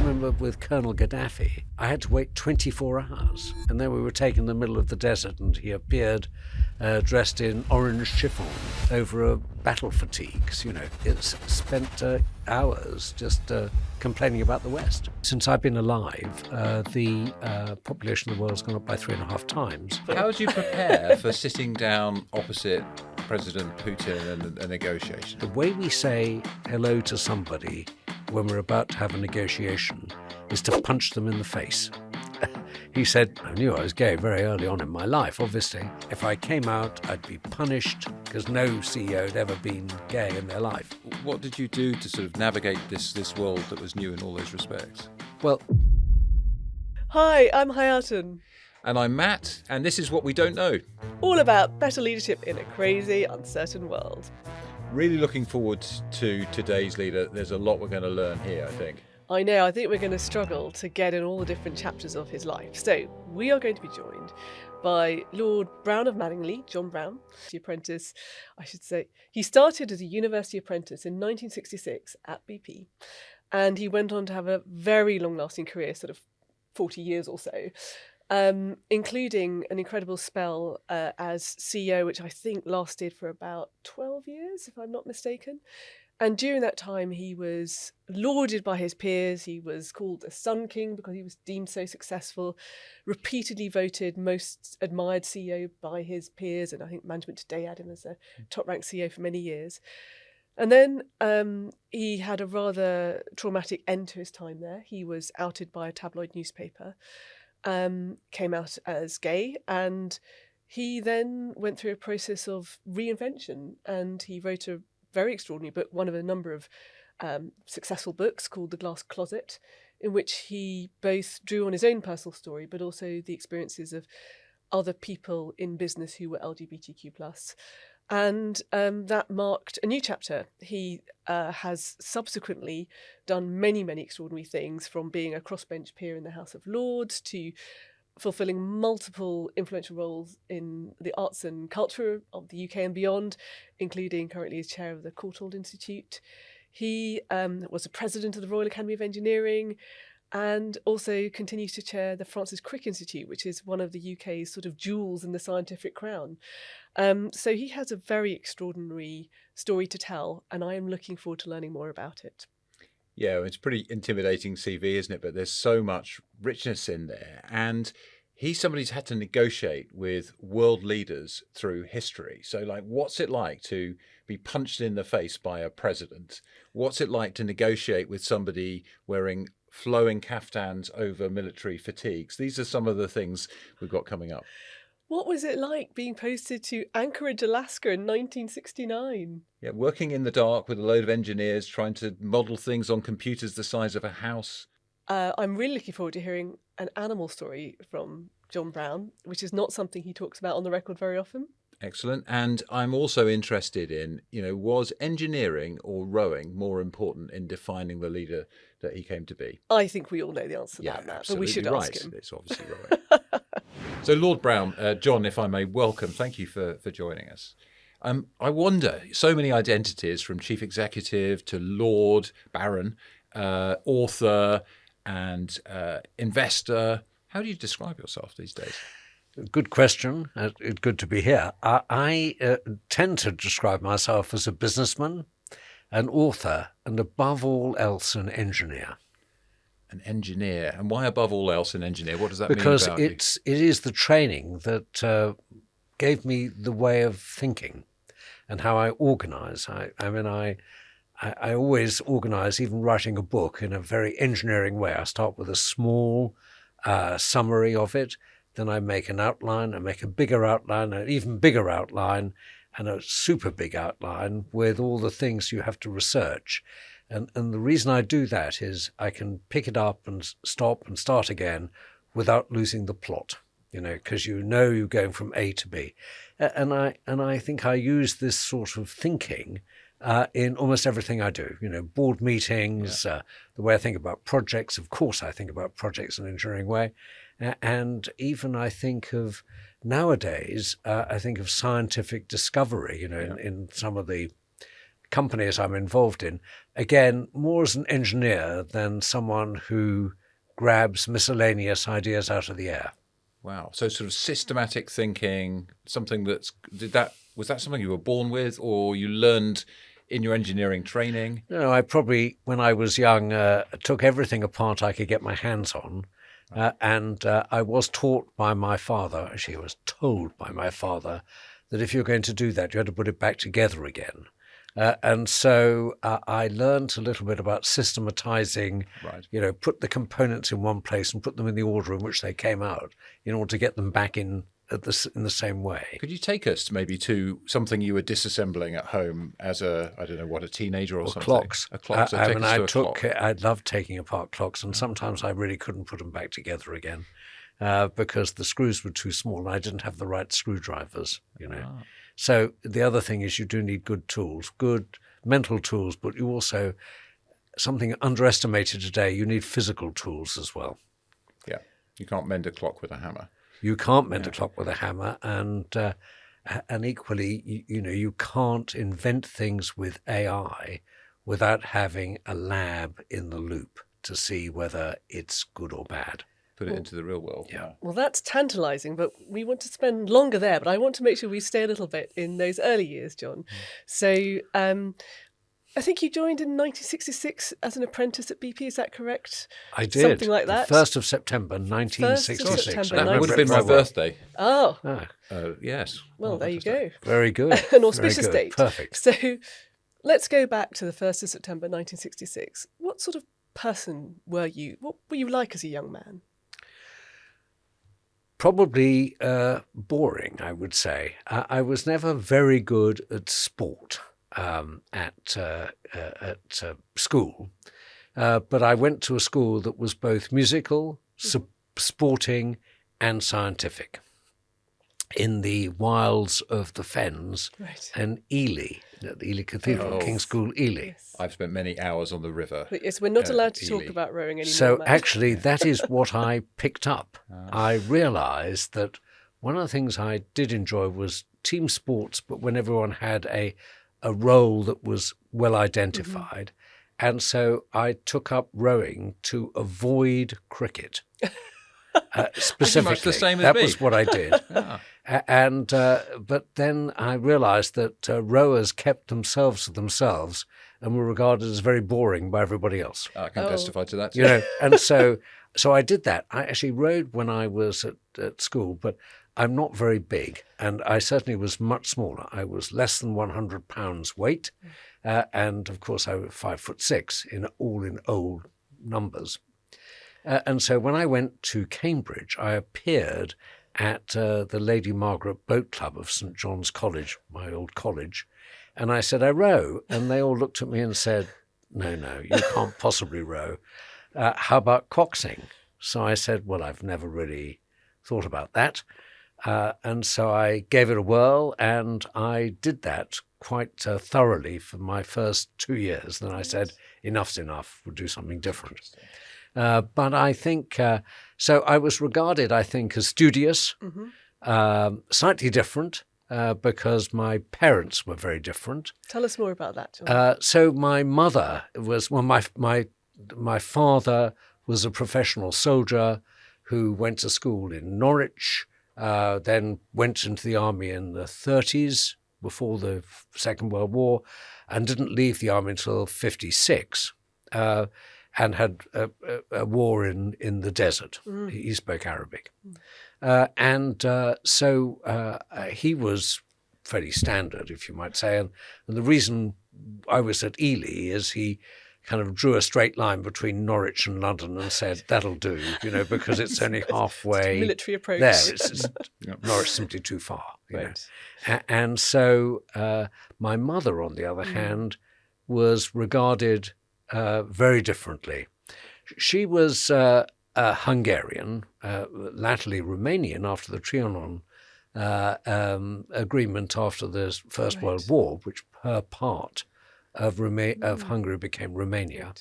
remember with Colonel Gaddafi, I had to wait 24 hours. And then we were taken in the middle of the desert and he appeared dressed in orange chiffon over a battle fatigues, It's spent hours just complaining about the West. Since I've been alive, the population of the world's gone up by 3.5 times. How do you prepare for sitting down opposite President Putin and a negotiation? The way we say hello to somebody when we're about to have a negotiation is to punch them in the face. He said, I knew I was gay very early on in my life, obviously. If I came out, I'd be punished because no CEO had ever been gay in their life. What did you do to sort of navigate this world that was new in all those respects? Well, hi, I'm Hayaatun. And I'm Matt, and this is What We Don't Know. All about better leadership in a crazy, uncertain world. Really looking forward to today's leader. There's a lot we're going to learn here, I think. I know, I think we're going to struggle to get in all the different chapters of his life. So we are going to be joined by Lord Browne of Manningley, John Browne, the apprentice, I should say. He started as a university apprentice in 1966 at BP, and he went on to have a very long-lasting career, sort of 40 years or so, including an incredible spell as CEO, which I think lasted for about 12 years, if I'm not mistaken. And during that time, he was lauded by his peers. He was called a Sun King because he was deemed so successful, repeatedly voted most admired CEO by his peers. And I think Management Today had him as a top-ranked CEO for many years. And then he had a rather traumatic end to his time there. He was outed by a tabloid newspaper, came out as gay, and he then went through a process of reinvention, and he wrote a very extraordinary book, one of a number of successful books called The Glass Closet, in which he both drew on his own personal story, but also the experiences of other people in business who were LGBTQ+. And that marked a new chapter. He has subsequently done many, many extraordinary things, from being a crossbench peer in the House of Lords to fulfilling multiple influential roles in the arts and culture of the UK and beyond, including currently as chair of the Courtauld Institute. He was the president of the Royal Academy of Engineering and also continues to chair the Francis Crick Institute, which is one of the UK's sort of jewels in the scientific crown. So he has a very extraordinary story to tell, and I am looking forward to learning more about it. Yeah, it's a pretty intimidating CV, isn't it? But there's so much richness in there. And he's somebody who's had to negotiate with world leaders through history. So, what's it like to be punched in the face by a president? What's it like to negotiate with somebody wearing flowing kaftans over military fatigues? These are some of the things we've got coming up. What was it like being posted to Anchorage, Alaska in 1969? Yeah, working in the dark with a load of engineers trying to model things on computers the size of a house. I'm really looking forward to hearing an animal story from John Browne, which is not something he talks about on the record very often. Excellent. And I'm also interested in, was engineering or rowing more important in defining the leader that he came to be? I think we all know the answer to that, Matt, but we should right. ask him. It's obviously rowing. So, Lord Browne, John, if I may, welcome. Thank you for joining us. I wonder, so many identities from chief executive to Lord, Baron, author and investor. How do you describe yourself these days? Good question. It's good to be here. I tend to describe myself as a businessman, an author, and above all else, an engineer. An engineer. And why above all else an engineer? What does that mean about you? Because it is the training that gave me the way of thinking and how I organise. I always organise, even writing a book, in a very engineering way. I start with a small summary of it. Then I make an outline, I make a bigger outline, an even bigger outline, and a super big outline with all the things you have to research. And the reason I do that is I can pick it up and stop and start again without losing the plot, because you're going from A to B. And I think I use this sort of thinking in almost everything I do. Board meetings, the way I think about projects. Of course, I think about projects in an engineering way. And even I think of nowadays, I think of scientific discovery, in some of the companies I'm involved in. again, more as an engineer than someone who grabs miscellaneous ideas out of the air. Wow. So sort of systematic thinking, something was that something you were born with, or you learned in your engineering training? No, I probably, when I was young, took everything apart I could get my hands on. And I was taught by my father, actually I was told by my father, that if you're going to do that, you had to put it back together again. And so I learned a little bit about systematizing, Right. Put the components in one place and put them in the order in which they came out in order to get them back in the same way. Could you take us maybe to something you were disassembling at home as a teenager or something? Clocks. A clock. So take us to a clock. I loved taking apart clocks, and sometimes I really couldn't put them back together again because the screws were too small and I didn't have the right screwdrivers, Ah. So the other thing is you do need good tools, good mental tools, but you also, something underestimated today, you need physical tools as well. Yeah. You can't mend a clock with a hammer. You can't mend a clock with a hammer, and equally, you can't invent things with AI without having a lab in the loop to see whether it's good or bad. Put it into the real world. Yeah. Well, that's tantalising, but we want to spend longer there. But I want to make sure we stay a little bit in those early years, John. So I think you joined in 1966 as an apprentice at BP. Is that correct? I did. Something like that. 1st of September, 1966. 1st of September, That would have been my birthday. Oh, Yes. well, there you go. Very good. An auspicious Very good. date. Perfect. So let's go back to the 1st of September 1966. What sort of person were you? What were you like as a young man? Probably boring, I would say. I was never very good at sport at school, but I went to a school that was both musical, sporting, and scientific in the wilds of the Fens Right. and Ely, at the Ely Cathedral, Oh. King's School, Ely. Yes. I've spent many hours on the river. But yes, we're not allowed to talk Ely. about rowing anymore. So Matt. actually, that is what I picked up. I realised that one of the things I did enjoy was team sports, but when everyone had a role that was well identified. And so I took up rowing to avoid cricket. Specifically, much the same as that me. was what I did. And but then I realised that rowers kept themselves to themselves and were regarded as very boring by everybody else. I can testify to that. And so I did that. I actually rowed when I was at school, but I'm not very big, and I certainly was much smaller. I was less than 100 pounds weight, and of course I was 5'6" in old numbers. And so when I went to Cambridge, I appeared at the Lady Margaret Boat Club of St John's College, my old college, and I said, I row. And they all looked at me and said, no, you can't possibly row. How about coxing? So I said, well, I've never really thought about that. And so I gave it a whirl, and I did that quite thoroughly for my first 2 years. Then I said, enough's enough, we'll do something different. But I think, so I was regarded, I think, as studious, slightly different, because my parents were very different. Tell us more about that, John. So my mother was, well, my father was a professional soldier who went to school in Norwich, then went into the army in the 30s before the Second World War, and didn't leave the army until 56. And had a war in the desert. He spoke Arabic. So he was fairly standard, if you might say. And the reason I was at Ely is he kind of drew a straight line between Norwich and London and said, that'll do, because it's only halfway Military approach. there. It's Norwich simply too far. Right. And so my mother, on the other hand, was regarded very differently. She was Hungarian, latterly Romanian after the Trianon agreement after the First World War, which her part of Hungary became Romania.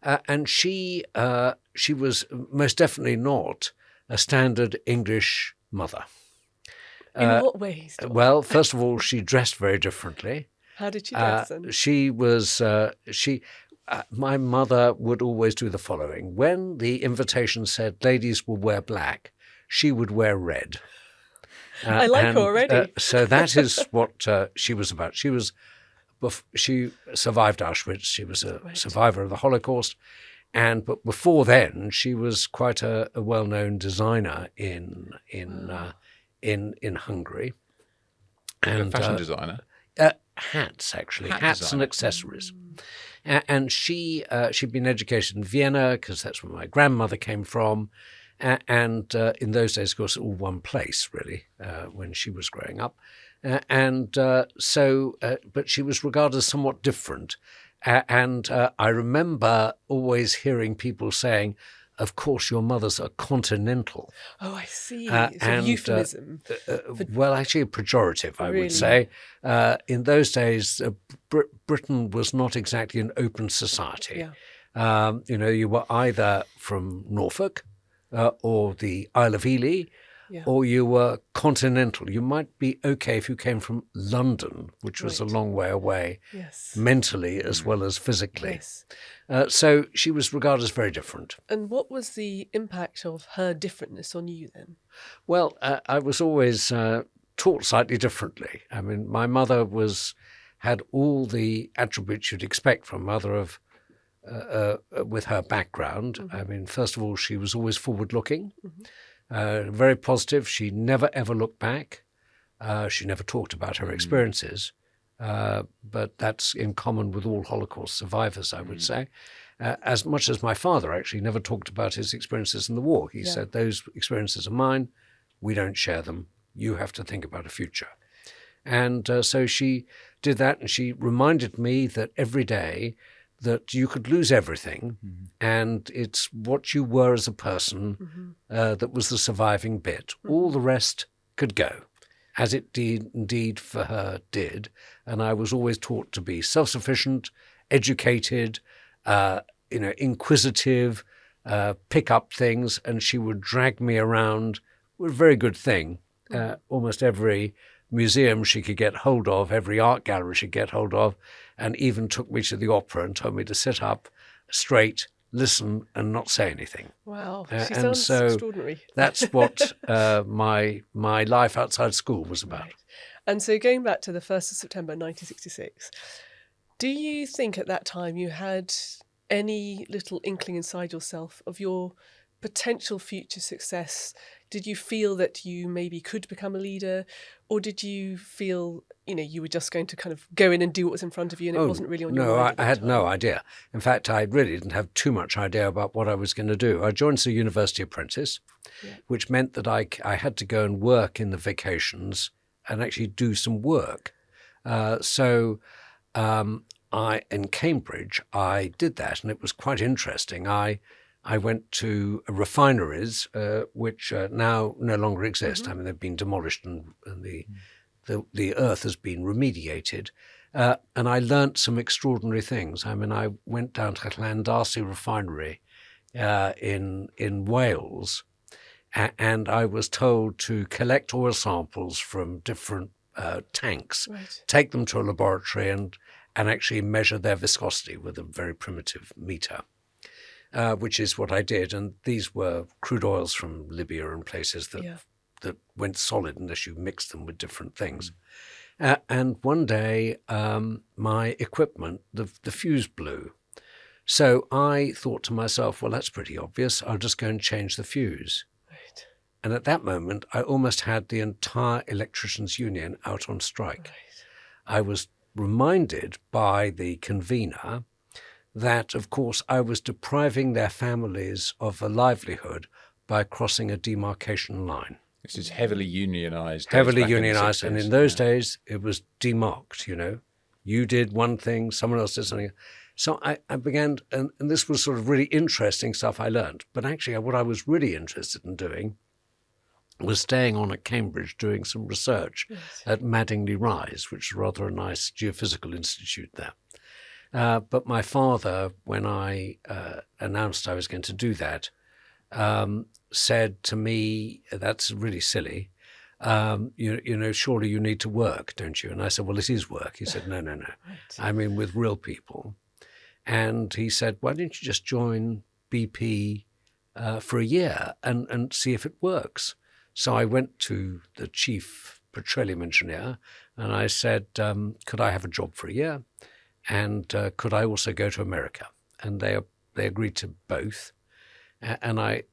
And she was most definitely not a standard English mother. In what ways? John? Well, first of all, she dressed very differently. How did she dress then? She was my mother would always do the following: when the invitation said ladies will wear black, she would wear red. I like her already. So that is what she was about. She survived Auschwitz. She was a survivor of the Holocaust, but before then, she was quite a well-known designer in Hungary, And a fashion designer. Hats, actually, Hat hats designer. and accessories. And she'd been educated in Vienna because that's where my grandmother came from. And in those days, of course, all one place, really, when she was growing up. But she was regarded as somewhat different. I remember always hearing people saying, of course, your mother's a continental. Oh, I see. It's a euphemism. Well, actually a pejorative, I would say. In those days, Britain was not exactly an open society. Yeah. You were either from Norfolk or the Isle of Ely, or you were continental. You might be okay if you came from London, which was a long way away, mentally as well as physically. Yes. So she was regarded as very different. And what was the impact of her differentness on you then? Well, I was always taught slightly differently. I mean, my mother had all the attributes you'd expect from a mother with her background. Mm-hmm. I mean, first of all, she was always forward-looking, very positive. She never, ever looked back. She never talked about her experiences, but that's in common with all Holocaust survivors, I would say. As much as my father actually never talked about his experiences in the war. He said, those experiences are mine. We don't share them. You have to think about a future. And so she did that, and she reminded me that every day that you could lose everything, and it's what you were as a person that was the surviving bit. All the rest could go, as it indeed for her did. And I was always taught to be self-sufficient, educated, inquisitive, pick up things, and she would drag me around. It was a very good thing. Almost every museum she could get hold of, every art gallery she could get hold of, and even took me to the opera and told me to sit up straight, listen, and not say anything. Wow, she sounds extraordinary. That's what my life outside school was about. Right. And so going back to the 1st of September 1966, do you think at that time you had any little inkling inside yourself of your potential future success? Did you feel that you maybe could become a leader, or did you feel, you were just going to kind of go in and do what was in front of you and it wasn't really on your mind? No, I had no idea. In fact, I really didn't have too much idea about what I was going to do. I joined as a university apprentice, which meant that I had to go and work in the vacations and actually do some work. In Cambridge, I did that, and it was quite interesting. I went to refineries, which now no longer exist. I mean, they've been demolished and the earth has been remediated. And I learnt some extraordinary things. I mean, I went down to Llandarcy refinery in Wales, and I was told to collect oil samples from different tanks, take them to a laboratory and actually measure their viscosity with a very primitive meter. Which is what I did, and these were crude oils from Libya and places that went solid unless you mixed them with different things. And one day, my equipment, the fuse blew. So I thought to myself, well, that's pretty obvious. I'll just go and change the fuse. Right. And at that moment, I almost had the entire electricians' union out on strike. Right. I was reminded by the convener that, of course, I was depriving their families of a livelihood by crossing a demarcation line. This is heavily unionized. Heavily unionized. And in those days, it was demarked, You did one thing, someone else did something. So I began, and this was sort of really interesting stuff I learned. But actually, what I was really interested in doing was staying on at Cambridge doing some research at Madingley Rise, which is rather a nice geophysical institute there. But my father, when I announced I was going to do that, said to me, that's really silly. surely you need to work, don't you? And I said, well, it is work. He said, no. Right. I mean, with real people. And he said, why don't you just join BP for a year and see if it works? So I went to the chief petroleum engineer and I said, could I have a job for a year? And could I also go to America? And they agreed to both. And I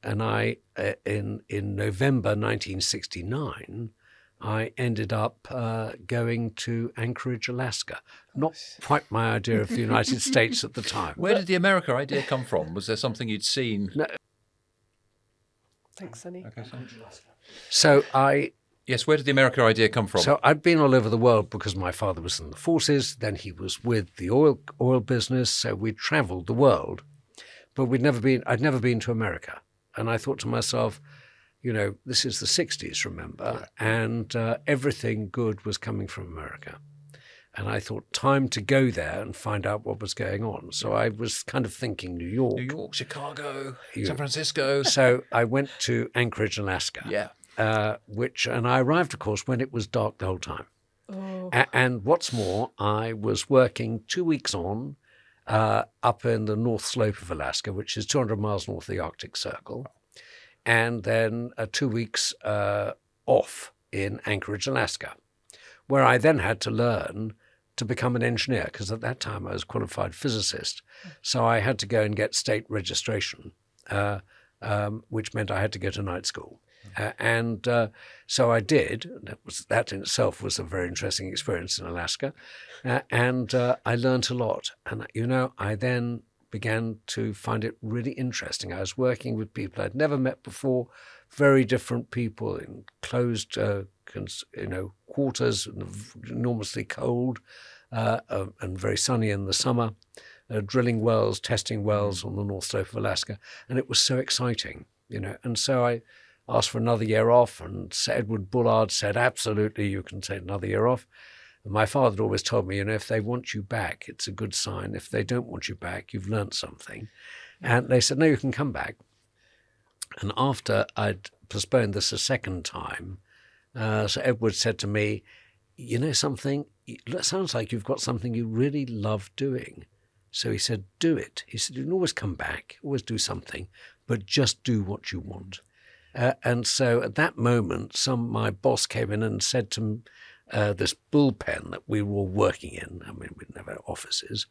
in November 1969, I ended up going to Anchorage, Alaska. Not quite my idea of the United States at the time. Where did the America idea come from? Was there something you'd seen? No. Thanks, Sonny. Okay. So Yes, where did the America idea come from? So I'd been all over the world because my father was in the forces. Then he was with the oil business. So we travelled the world, but I'd never been to America. And I thought to myself, this is the 60s, remember? Yeah. And everything good was coming from America. And I thought, time to go there and find out what was going on. So I was kind of thinking New York, Chicago, San Francisco. So I went to Anchorage, Alaska. Yeah. And I arrived, of course, when it was dark the whole time. Oh. And what's more, I was working 2 weeks on up in the North Slope of Alaska, which is 200 miles north of the Arctic Circle, and then 2 weeks off in Anchorage, Alaska, where I then had to learn to become an engineer, because at that time I was a qualified physicist. So I had to go and get state registration, which meant I had to go to night school. So I did. That in itself was a very interesting experience in Alaska. And I learned a lot. And, I then began to find it really interesting. I was working with people I'd never met before, very different people in closed, quarters, enormously cold and very sunny in the summer, drilling wells, testing wells on the North Slope of Alaska. And it was so exciting, And so I asked for another year off, and Sir Edward Bullard said, absolutely, you can take another year off. And my father had always told me, if they want you back, it's a good sign. If they don't want you back, you've learnt something. And they said, no, you can come back. And after I'd postponed this a second time, Sir Edward said to me, something, it sounds like you've got something you really love doing. So he said, do it. He said, you can always come back, always do something, but just do what you want. And so at that moment, my boss came in and said to this bullpen that we were all working in, I mean, we didn't have offices,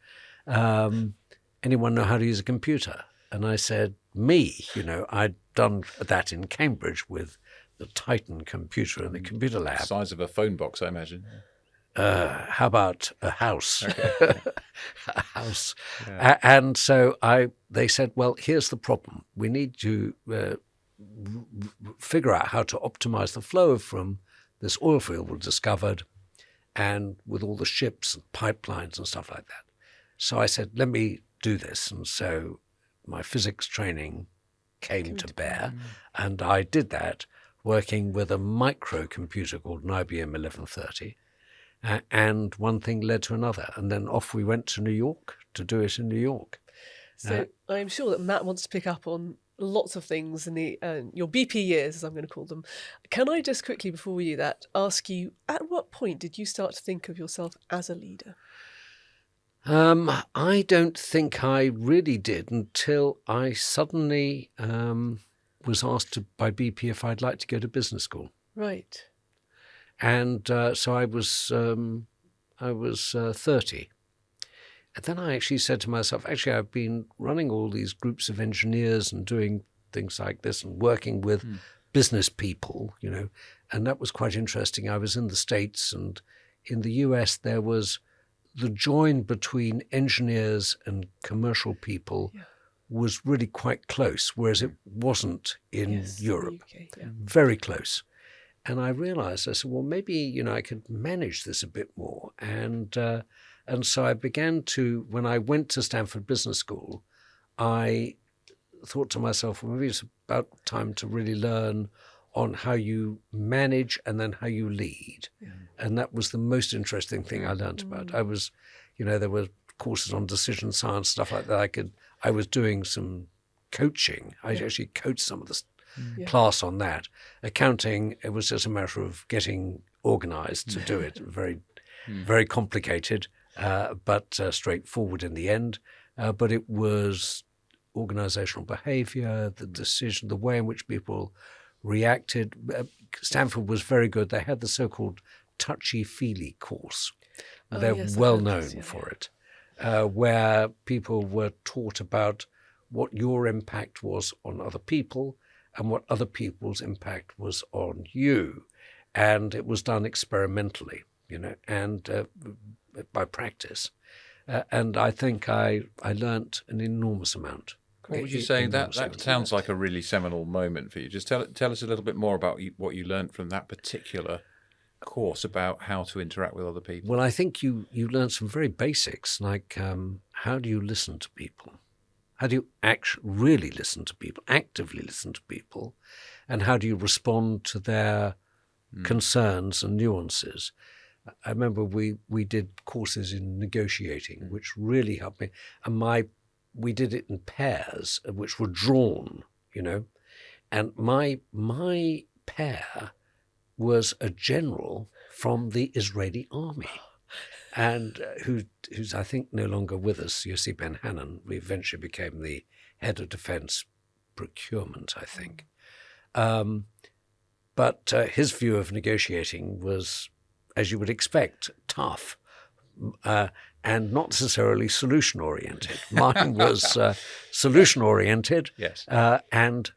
anyone know how to use a computer? And I said, me, I'd done that in Cambridge with the Titan computer in the computer lab. The size of a phone box, I imagine. How about a house? Okay. A house. Yeah. And so they said, well, here's the problem. We need to figure out how to optimize the flow from this oil field we discovered, and with all the ships and pipelines and stuff like that. So I said, let me do this. And so my physics training came to bear, and I did that working with a microcomputer called an IBM 1130. And one thing led to another. And then off we went to New York to do it in New York. So I'm sure that Matt wants to pick up on lots of things in your BP years, as I'm going to call them. Can I just quickly, before we do that, ask you, at what point did you start to think of yourself as a leader? I don't think I really did until I suddenly was asked by BP if I'd like to go to business school. Right. And so I was 30. And then I actually said to myself, I've been running all these groups of engineers and doing things like this and working with business people, and that was quite interesting. I was in the States, and in the US there was the join between engineers and commercial people was really quite close, whereas it wasn't in Europe. The UK, very close. And I realized, I said, well, maybe, I could manage this a bit more. And so I began to, when I went to Stanford Business School, I thought to myself, well, maybe it's about time to really learn on how you manage and then how you lead. Yeah. And that was the most interesting thing I learned about. I was, there were courses on decision science, stuff like that. I was doing some coaching. I actually coached some of Yeah. class on that. Accounting, it was just a matter of getting organized to do it. Very complicated, but straightforward in the end. But it was organizational behavior, the decision, the way in which people reacted. Stanford was very good. They had the so-called touchy-feely course. They're yes, well I've heard known this, yeah, for it, where people were taught about what your impact was on other people and what other people's impact was on you. And it was done experimentally, and by practice. And I think I learnt an enormous amount. What would you say? That sounds like a really seminal moment for you. Just tell us a little bit more about what you learned from that particular course about how to interact with other people. Well, I think you learn some very basics, like how do you listen to people? How do you really listen to people, actively listen to people? And how do you respond to their concerns and nuances? I remember we did courses in negotiating, which really helped me. And we did it in pairs, which were drawn, And my pair was a general from the Israeli army, and who's I think no longer with us, Yossi Ben Hannon, who eventually became the head of defense procurement, I think. But his view of negotiating was, as you would expect, tough, and not necessarily solution-oriented. Mine was solution-oriented, yes, and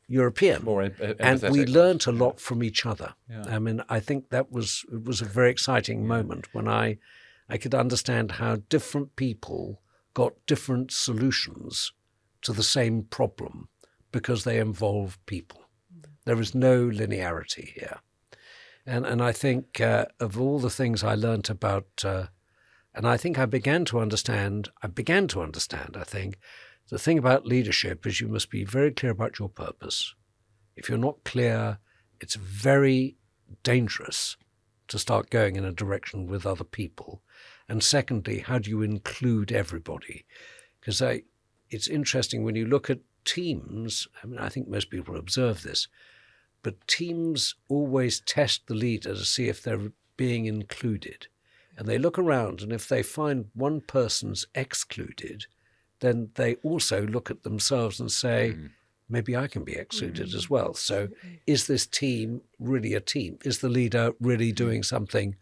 European, more and we learned a lot from each other. Yeah. I mean, I think it was a very exciting moment when I could understand how different people got different solutions to the same problem because they involve people. There is no linearity here. And I think of all the things I learned about, and I think I began to understand, I think, the thing about leadership is you must be very clear about your purpose. If you're not clear, it's very dangerous to start going in a direction with other people. And secondly, how do you include everybody? Because it's interesting when you look at teams, I mean, I think most people observe this, but teams always test the leader to see if they're being included. And they look around, and if they find one person's excluded, then they also look at themselves and say, maybe I can be excluded as well. So is this team really a team? Is the leader really doing something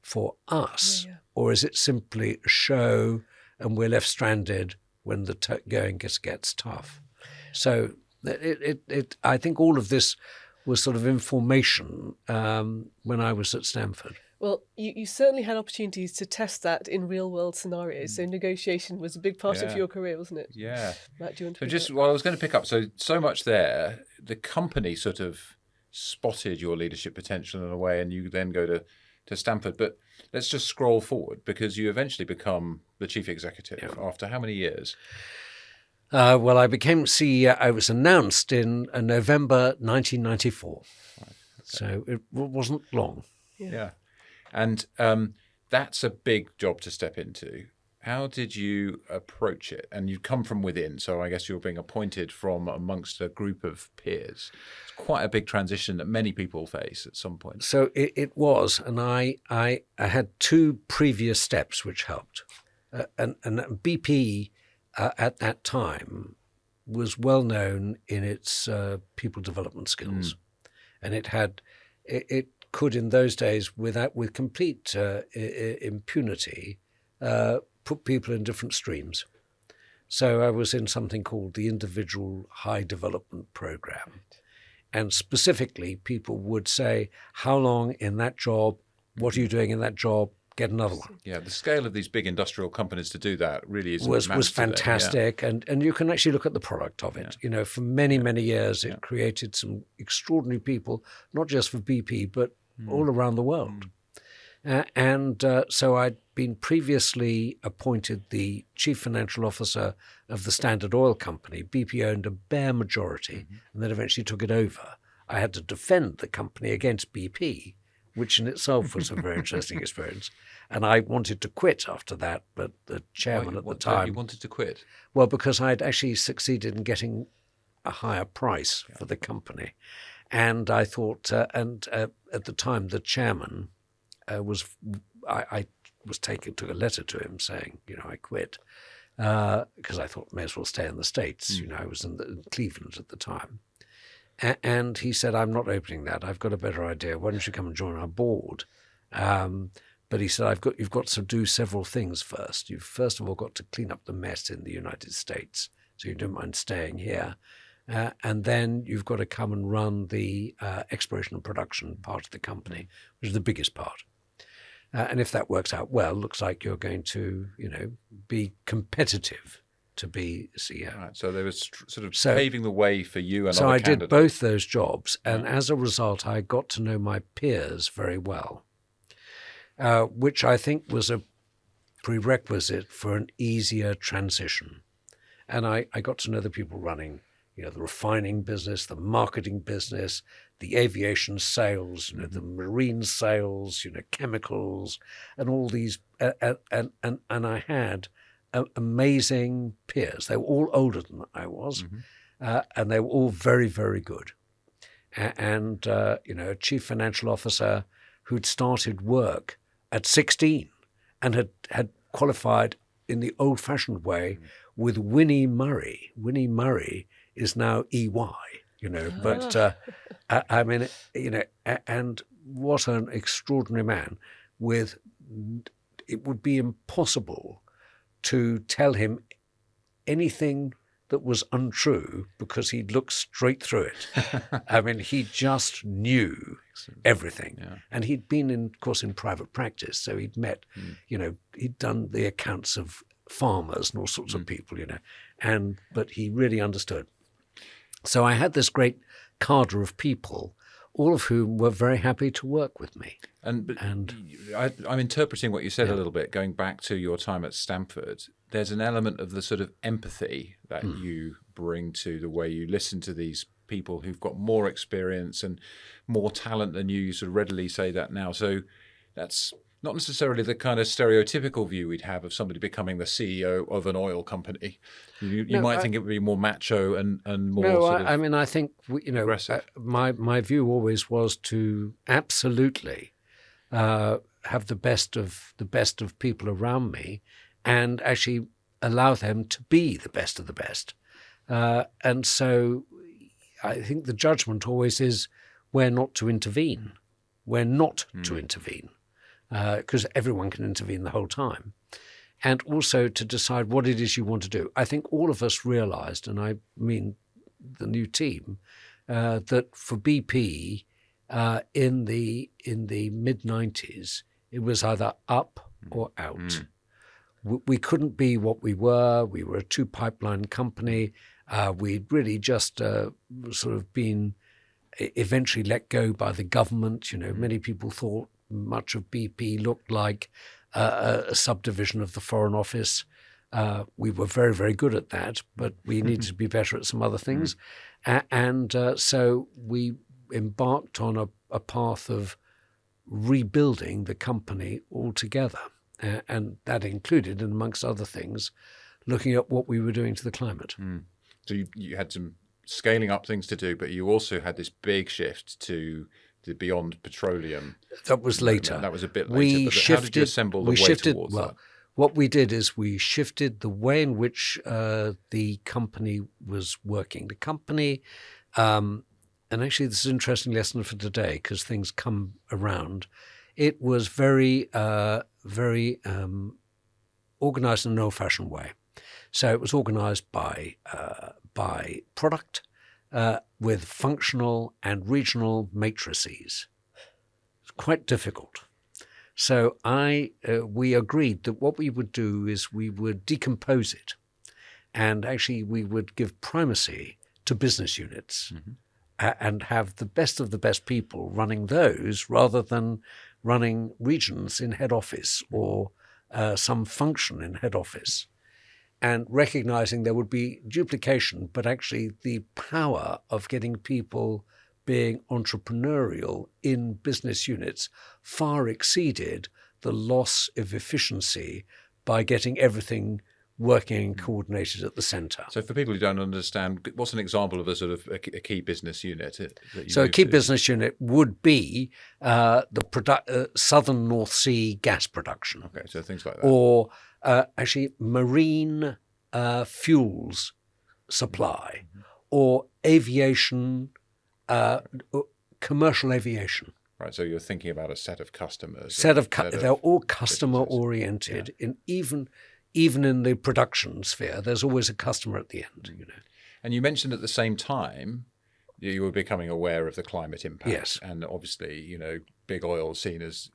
for us? Yeah. Or is it simply a show and we're left stranded when the going gets tough? So I think all of this was sort of information when I was at Stanford. Well, you certainly had opportunities to test that in real-world scenarios. So negotiation was a big part of your career, wasn't it? Yeah. Matt, do you want to? So just, well, I was going to pick up. So much there. The company sort of spotted your leadership potential in a way, and you then go to Stanford. But let's just scroll forward, because you eventually become the chief executive after how many years? Well, I became CEO. I was announced in November 1994. Right. Okay. So it wasn't long. Yeah. And that's a big job to step into. How did you approach it? And you come from within, so I guess you're being appointed from amongst a group of peers. It's quite a big transition that many people face at some point. So it was, and I had two previous steps which helped. And BP at that time was well known in its people development skills, and it could in those days, with complete impunity, put people in different streams. So I was in something called the Individual High Development Program. And specifically, people would say, how long in that job? What are you doing in that job? Get another one. Yeah, the scale of these big industrial companies to do that really was fantastic. Yeah. And you can actually look at the product of it. Yeah. For many, many years, it created some extraordinary people, not just for BP, but all around the world. So I'd been previously appointed the chief financial officer of the Standard Oil Company. BP owned a bare majority and then eventually took it over. I had to defend the company against BP, which in itself was a very interesting experience. And I wanted to quit after that, but the chairman at the time... You wanted to quit? Well, because I'd actually succeeded in getting a higher price for the company. And I thought, at the time, the chairman I took a letter to him saying, I quit, because I thought may as well stay in the States. I was in Cleveland at the time. And he said, I'm not opening that. I've got a better idea. Why don't you come and join our board? But he said, you've got to do several things first. You've first of all got to clean up the mess in the United States, so you don't mind staying here. And then you've got to come and run the exploration and production part of the company, which is the biggest part. And if that works out well, looks like you're going to, be competitive to be CEO. Right, so there was sort of paving the way for you and so other I candidates. did both those jobs, and as a result, I got to know my peers very well, which I think was a prerequisite for an easier transition. And I got to know the people running, the refining business, the marketing business, the aviation sales, the marine sales, chemicals, and all these. And I had amazing peers. They were all older than I was, and they were all very, very good. And a chief financial officer who'd started work at 16 and had qualified in the old-fashioned way with Winnie Murray. Winnie Murray is now EY, but I mean, and what an extraordinary man. It would be impossible to tell him anything that was untrue because he'd look straight through it. I mean, he just knew everything. Yeah. And he'd been, of course, in private practice. So he'd met, he'd done the accounts of farmers and all sorts of people, but he really understood. So I had this great cadre of people, all of whom were very happy to work with me. I'm interpreting what you said a little bit, going back to your time at Stanford. There's an element of the sort of empathy that you bring to the way you listen to these people who've got more experience and more talent than you. You sort of readily say that now. So that's not necessarily the kind of stereotypical view we'd have of somebody becoming the CEO of an oil company. You might think it would be more macho and more. No, sort of I mean, I think my view always was to absolutely have the best of people around me, and actually allow them to be the best of the best. And so, I think the judgment always is where not to intervene, because everyone can intervene the whole time. And also to decide what it is you want to do. I think all of us realized, and I mean the new team, that for BP in the mid-90s, it was either up or out. We couldn't be what we were. We were a two-pipeline company. We'd really just sort of been eventually let go by the government. Many people thought much of BP looked like a subdivision of the Foreign Office. We were very, very good at that, but we needed to be better at some other things. So we embarked on a path of rebuilding the company altogether. And that included, amongst other things, looking at what we were doing to the climate. So you had some scaling up things to do, but you also had this big shift to the beyond petroleum. That was later. That was a bit later. How did you assemble the way towards that? What we did is we shifted the way in which the company was working. The company, and actually this is an interesting lesson for today because things come around. It was very organized in an old-fashioned way. So it was organized by product with functional and regional matrices. It's quite difficult. So we agreed that what we would do is we would decompose it, and actually we would give primacy to business units and have the best of the best people running those rather than running regions in head office or some function in head office, and recognizing there would be duplication, but actually the power of getting people being entrepreneurial in business units far exceeded the loss of efficiency by getting everything working coordinated at the centre. So for people who don't understand, what's an example of a sort of a key business unit that you So a moved key to? business unit would be the southern North Sea gas production, Okay, so things like that. or actually marine fuels supply, or aviation, commercial aviation. Right, so you're thinking about a set of customers. They're all customer oriented. In even in the production sphere, there's always a customer at the end. And you mentioned at the same time you were becoming aware of the climate impact. Yes. And obviously, big oil seen as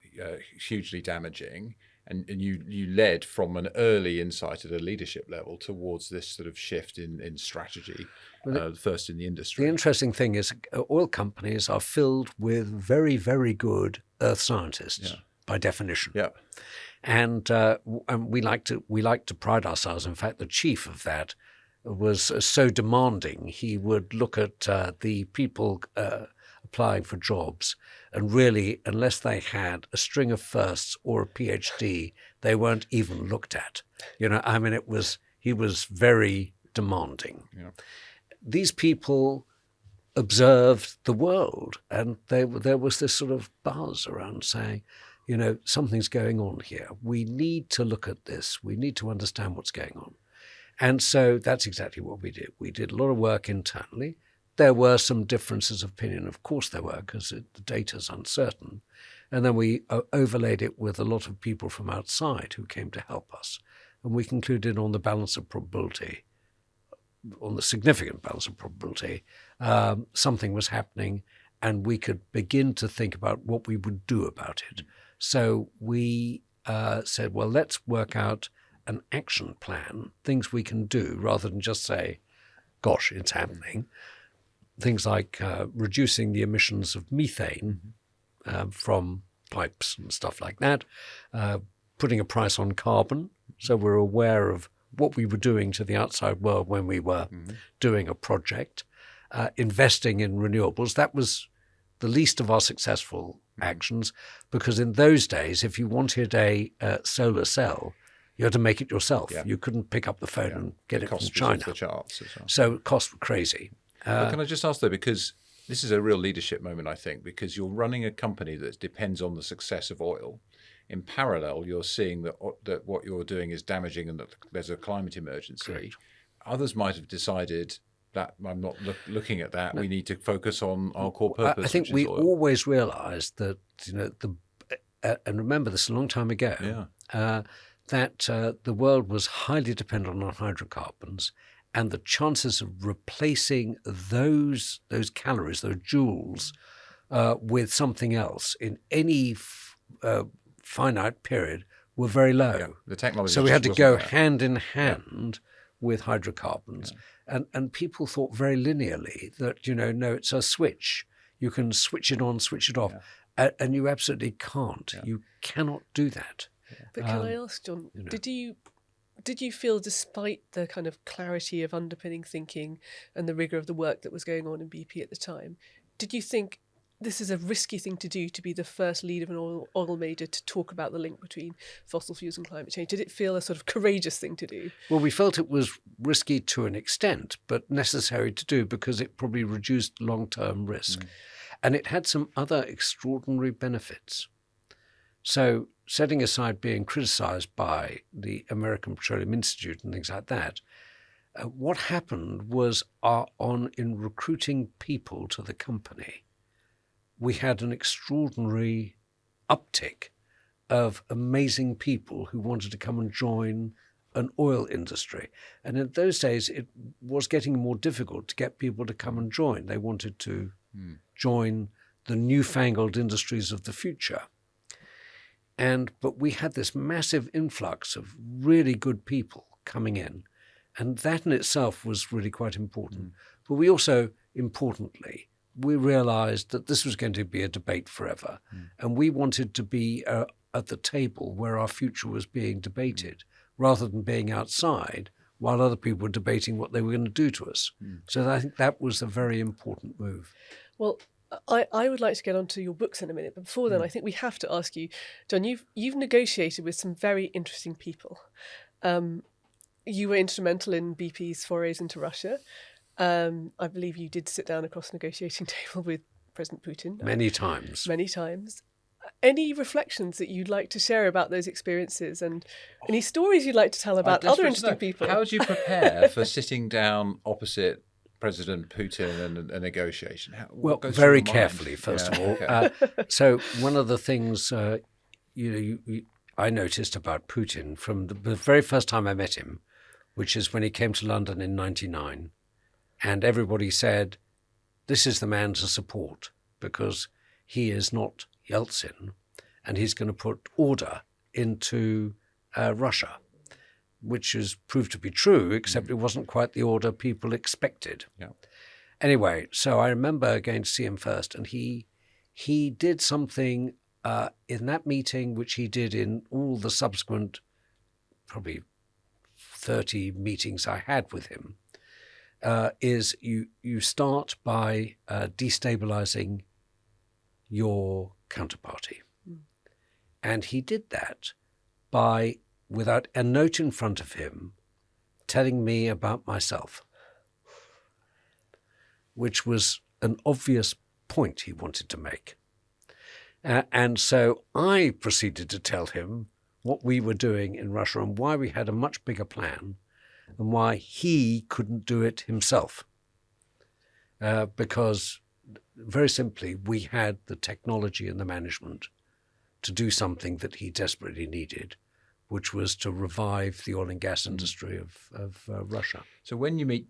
hugely damaging. And you led from an early insight at a leadership level towards this sort of shift in strategy, first in the industry. The interesting thing is oil companies are filled with very, very good earth scientists by definition. Yeah. And we like to pride ourselves. In fact, the chief of that was so demanding. He would look at the people applying for jobs, and really, unless they had a string of firsts or a PhD, they weren't even looked at. He was very demanding. Yeah. These people observed the world, and there was this sort of buzz around saying, something's going on here. We need to look at this. We need to understand what's going on. And so that's exactly what we did. We did a lot of work internally. There were some differences of opinion. Of course there were, because the data's uncertain. And then we overlaid it with a lot of people from outside who came to help us. And we concluded on the balance of probability, on the significant balance of probability, something was happening, and we could begin to think about what we would do about it. So we said, well, let's work out an action plan, things we can do, rather than just say, gosh, it's happening. Things like reducing the emissions of methane from pipes and stuff like that, putting a price on carbon, so we're aware of what we were doing to the outside world when we were doing a project, investing in renewables. That was the least of our successful actions, because in those days, if you wanted a solar cell, you had to make it yourself. Yeah. You couldn't pick up the phone and get it from Cost was China. off the charts as well. So costs were crazy. Well, can I just ask though, because this is a real leadership moment, I think, because you're running a company that depends on the success of oil. In parallel, you're seeing that what you're doing is damaging and that there's a climate emergency. Correct. Others might have decided that I'm not looking at that. No. We need to focus on our core purpose. I think we always realised that, and remember this a long time ago, that the world was highly dependent on hydrocarbons, and the chances of replacing those calories, those joules, with something else in any finite period were very low. Yeah, the technology. So we had to go hand in hand with hydrocarbons. Yeah. And people thought very linearly that, no, it's a switch. You can switch it on, switch it off. Yeah. And you absolutely can't. Yeah. You cannot do that. But can I ask, John, did you feel, despite the kind of clarity of underpinning thinking and the rigour of the work that was going on in BP at the time, did you think this is a risky thing to do, to be the first leader of an oil major to talk about the link between fossil fuels and climate change? Did it feel a sort of courageous thing to do? Well, we felt it was risky to an extent, but necessary to do because it probably reduced long-term risk. And it had some other extraordinary benefits. So setting aside being criticised by the American Petroleum Institute and things like that, what happened was in recruiting people to the company, we had an extraordinary uptick of amazing people who wanted to come and join an oil industry. And in those days, it was getting more difficult to get people to come and join. They wanted to join the newfangled industries of the future. But we had this massive influx of really good people coming in. And that in itself was really quite important. But we also, importantly, we realized that this was going to be a debate forever. And we wanted to be at the table where our future was being debated, rather than being outside while other people were debating what they were going to do to us. So I think that was a very important move. Well, I would like to get onto your books in a minute, but before then, I think we have to ask you, John, you've negotiated with some very interesting people. you were instrumental in BP's forays into Russia. I believe you did sit down across the negotiating table with President Putin. Many times. Many times. Any reflections that you'd like to share about those experiences, and any stories you'd like to tell about other interesting people? How do you prepare for sitting down opposite President Putin in a negotiation? Well, very carefully, first of all. Okay. So one of the things I noticed about Putin from the very first time I met him, which is when he came to London in 1999, and everybody said, this is the man to support because he is not Yeltsin and he's going to put order into Russia, which has proved to be true, except it wasn't quite the order people expected. Yeah. Anyway, so I remember going to see him first, and he did something in that meeting, which he did in all the subsequent probably 30 meetings I had with him, is you start by destabilizing your counterparty. And he did that by, without a note in front of him, telling me about myself, which was an obvious point he wanted to make. And so I proceeded to tell him what we were doing in Russia and why we had a much bigger plan and why he couldn't do it himself. Because, very simply, we had the technology and the management to do something that he desperately needed, which was to revive the oil and gas industry of Russia. So when you meet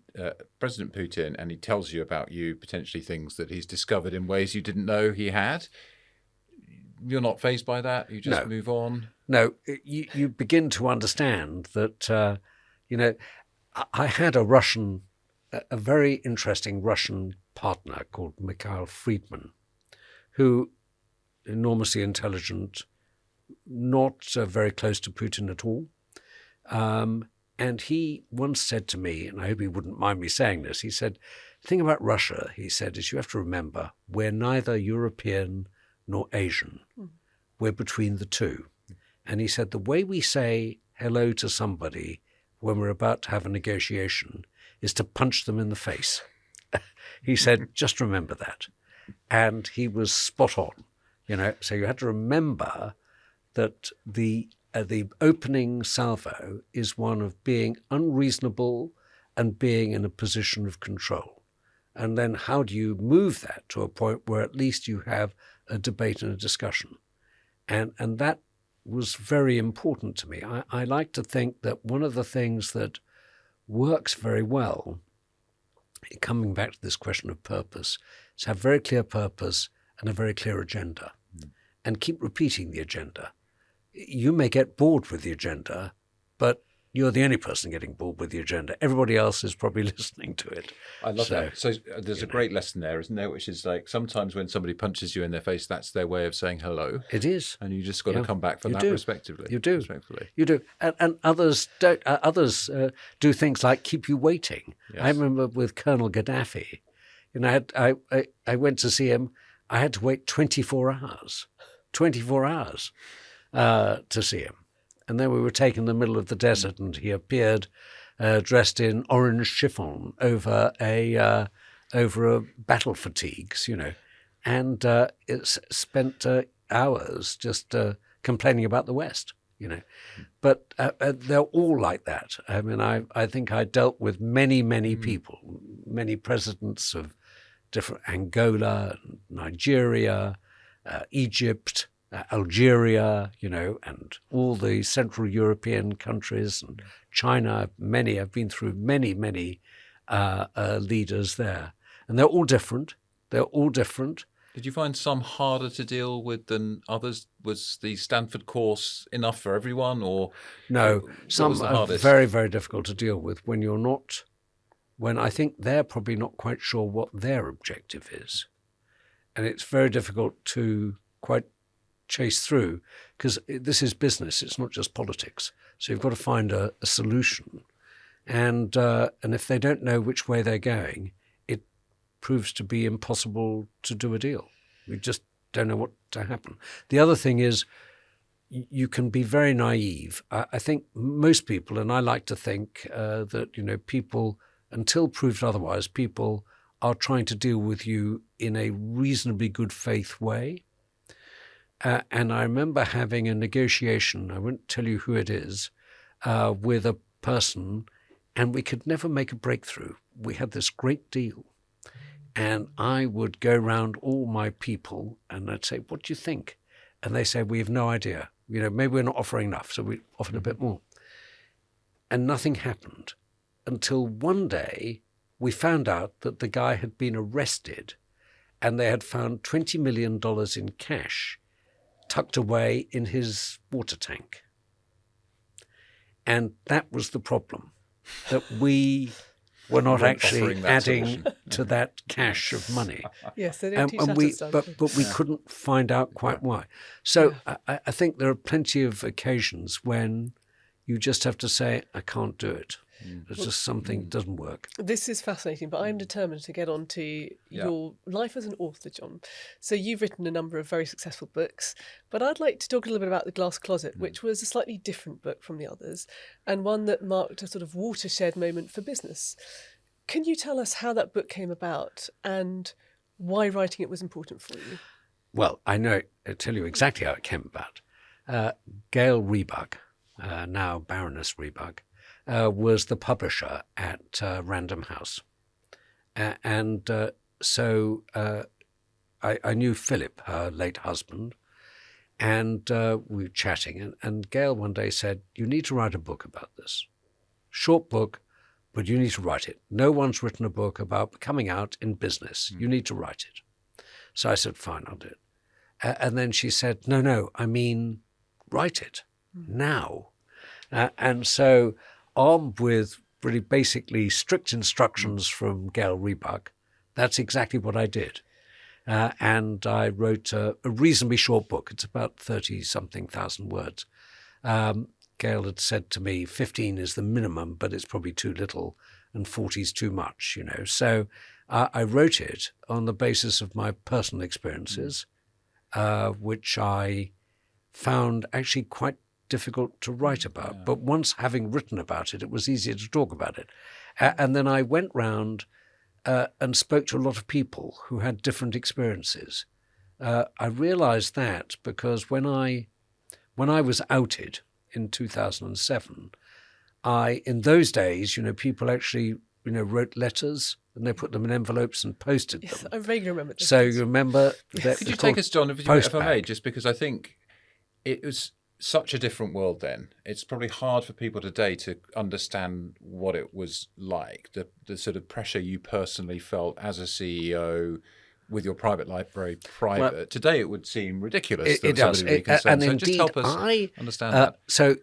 President Putin and he tells you about you, potentially things that he's discovered in ways you didn't know he had, you're not fazed by that? You just move on? No, you begin to understand that, I had a very interesting Russian partner called Mikhail Friedman, who, enormously intelligent, not very close to Putin at all. And he once said to me, and I hope he wouldn't mind me saying this, he said, the thing about Russia, he said, is you have to remember, we're neither European nor Asian. We're between the two. And he said, the way we say hello to somebody when we're about to have a negotiation is to punch them in the face. He said, just remember that. And he was spot on. So you had to remember that the opening salvo is one of being unreasonable and being in a position of control. And then how do you move that to a point where at least you have a debate and a discussion? And that was very important to me. I like to think that one of the things that works very well, coming back to this question of purpose, is have very clear purpose and a very clear agenda, and keep repeating the agenda. You may get bored with the agenda, but you're the only person getting bored with the agenda. Everybody else is probably listening to it. I love that. So there's a great lesson there, isn't there? Which is like sometimes when somebody punches you in their face, that's their way of saying hello. It is. And you just got to come back from that respectively. You do. Respectfully. You do. And others don't. Others do things like keep you waiting. Yes. I remember with Colonel Gaddafi, I went to see him. I had to wait 24 hours. 24 hours to see him. And then we were taken in the middle of the desert, and he appeared dressed in orange chiffon over a battle fatigues, and it spent hours just complaining about the West, But they're all like that. I mean, I think I dealt with many people, many presidents of different Angola, Nigeria, Egypt, Algeria, and all the Central European countries, and China. I've been through many leaders there, and they're all different. Did you find some harder to deal with than others? Was the Stanford course enough for everyone, or no? Some are very, very difficult to deal with when I think they're probably not quite sure what their objective is, and it's very difficult to quite chase through, because this is business. It's not just politics. So you've got to find a solution, and if they don't know which way they're going, it proves to be impossible to do a deal. We just don't know what to happen. The other thing is, you can be very naive. I think most people, and I like to think that, people, until proved otherwise, people are trying to deal with you in a reasonably good faith way. And I remember having a negotiation, I won't tell you who it is, with a person, and we could never make a breakthrough. We had this great deal. And I would go around all my people and I'd say, what do you think? And they say, we have no idea. Maybe we're not offering enough, so we offered a bit more. And nothing happened until one day we found out that the guy had been arrested and they had found $20 million in cash tucked away in his water tank. And that was the problem, that we were not actually adding to that cache of money. Yes, they don't teach that at Stanford. But we couldn't find out quite why. So I think there are plenty of occasions when you just have to say, I can't do it. There's just something that doesn't work. This is fascinating, but I'm determined to get on to your life as an author, John. So you've written a number of very successful books, but I'd like to talk a little bit about The Glass Closet, which was a slightly different book from the others and one that marked a sort of watershed moment for business. Can you tell us how that book came about and why writing it was important for you? Well, I'll tell you exactly how it came about. Gail Rebug, now Baroness Rebug, was the publisher at Random House. So I knew Philip, her late husband, and we were chatting. And Gail one day said, you need to write a book about this. Short book, but you need to write it. No one's written a book about coming out in business. You need to write it. So I said, fine, I'll do it. And then she said, no, I mean, write it now. And so armed with really basically strict instructions from Gail Rebug, that's exactly what I did. And I wrote a reasonably short book. It's about 30-something thousand words. Gail had said to me, 15 is the minimum, but it's probably too little, and 40 is too much, So I wrote it on the basis of my personal experiences, which I found actually quite difficult to write about. But once having written about it, it was easier to talk about it. And then I went round and spoke to a lot of people who had different experiences. I realized that because when I was outed in 2007, in those days, people actually, wrote letters and they put them in envelopes and posted them. Yes, I vaguely remember this. So you remember that? Could you take us, John, if I may, just because I think it was such a different world then. It's probably hard for people today to understand what it was like, the sort of pressure you personally felt as a CEO with your private life very private. Well, today it would seem ridiculous that somebody would be concerned. So indeed, just help us understand that. So,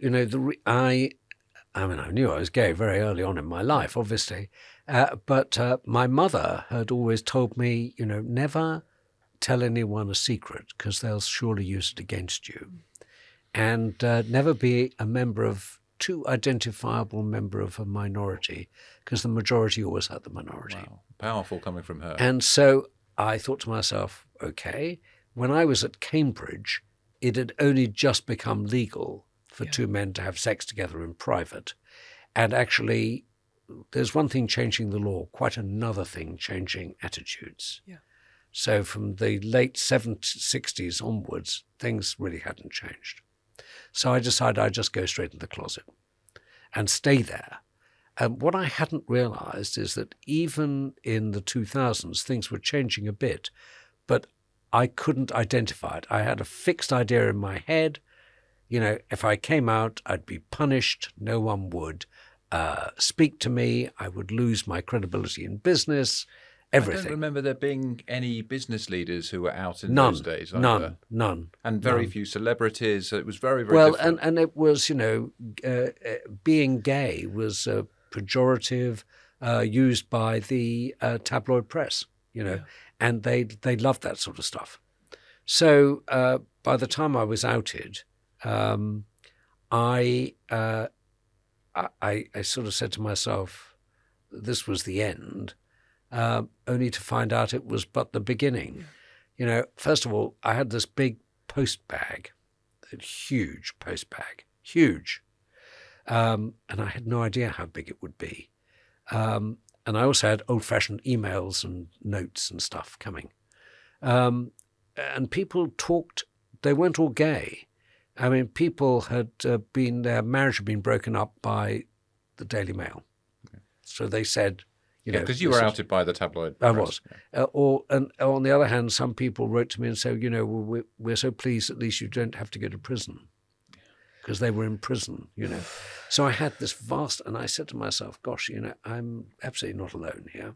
I knew I was gay very early on in my life, obviously. But my mother had always told me, never tell anyone a secret because they'll surely use it against you. And never be too identifiable member of a minority, because the majority always had the minority. Wow. Powerful coming from her. And so I thought to myself, okay, when I was at Cambridge, it had only just become legal for two men to have sex together in private. And actually, there's one thing changing the law, quite another thing changing attitudes. Yeah. So from the late 60s onwards, things really hadn't changed. So I decided I'd just go straight into the closet and stay there. And what I hadn't realized is that even in the 2000s, things were changing a bit, but I couldn't identify it. I had a fixed idea in my head. If I came out, I'd be punished. No one would speak to me. I would lose my credibility in business. Everything. I don't remember there being any business leaders who were out in those days. None. And very few celebrities. So it was very, very different. And it was, being gay was pejorative, used by the tabloid press, and they loved that sort of stuff. So by the time I was outed, I sort of said to myself, this was the end. Only to find out it was but the beginning. First of all, I had this big post bag a huge post bag, huge. And I had no idea how big it would be. And I also had old-fashioned emails and notes and stuff coming. And people talked, they weren't all gay. I mean, people had their marriage had been broken up by the Daily Mail. Okay. So they said, because you were outed by the tabloid I press. was. And on the other hand, some people wrote to me and said, we're so pleased at least you don't have to go to prison, because they were in prison, So I had this vast, and I said to myself, gosh, I'm absolutely not alone here.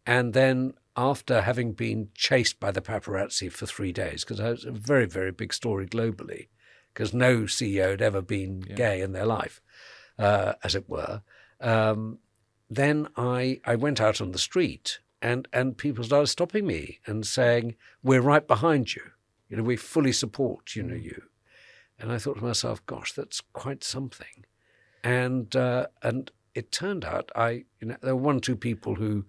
And then after having been chased by the paparazzi for 3 days, because it was a very, very big story globally, because no CEO had ever been gay in their life, as it were, then I went out on the street and people started stopping me and saying, we're right behind you. We fully support, you. And I thought to myself, gosh, that's quite something. And it turned out there were one or two people who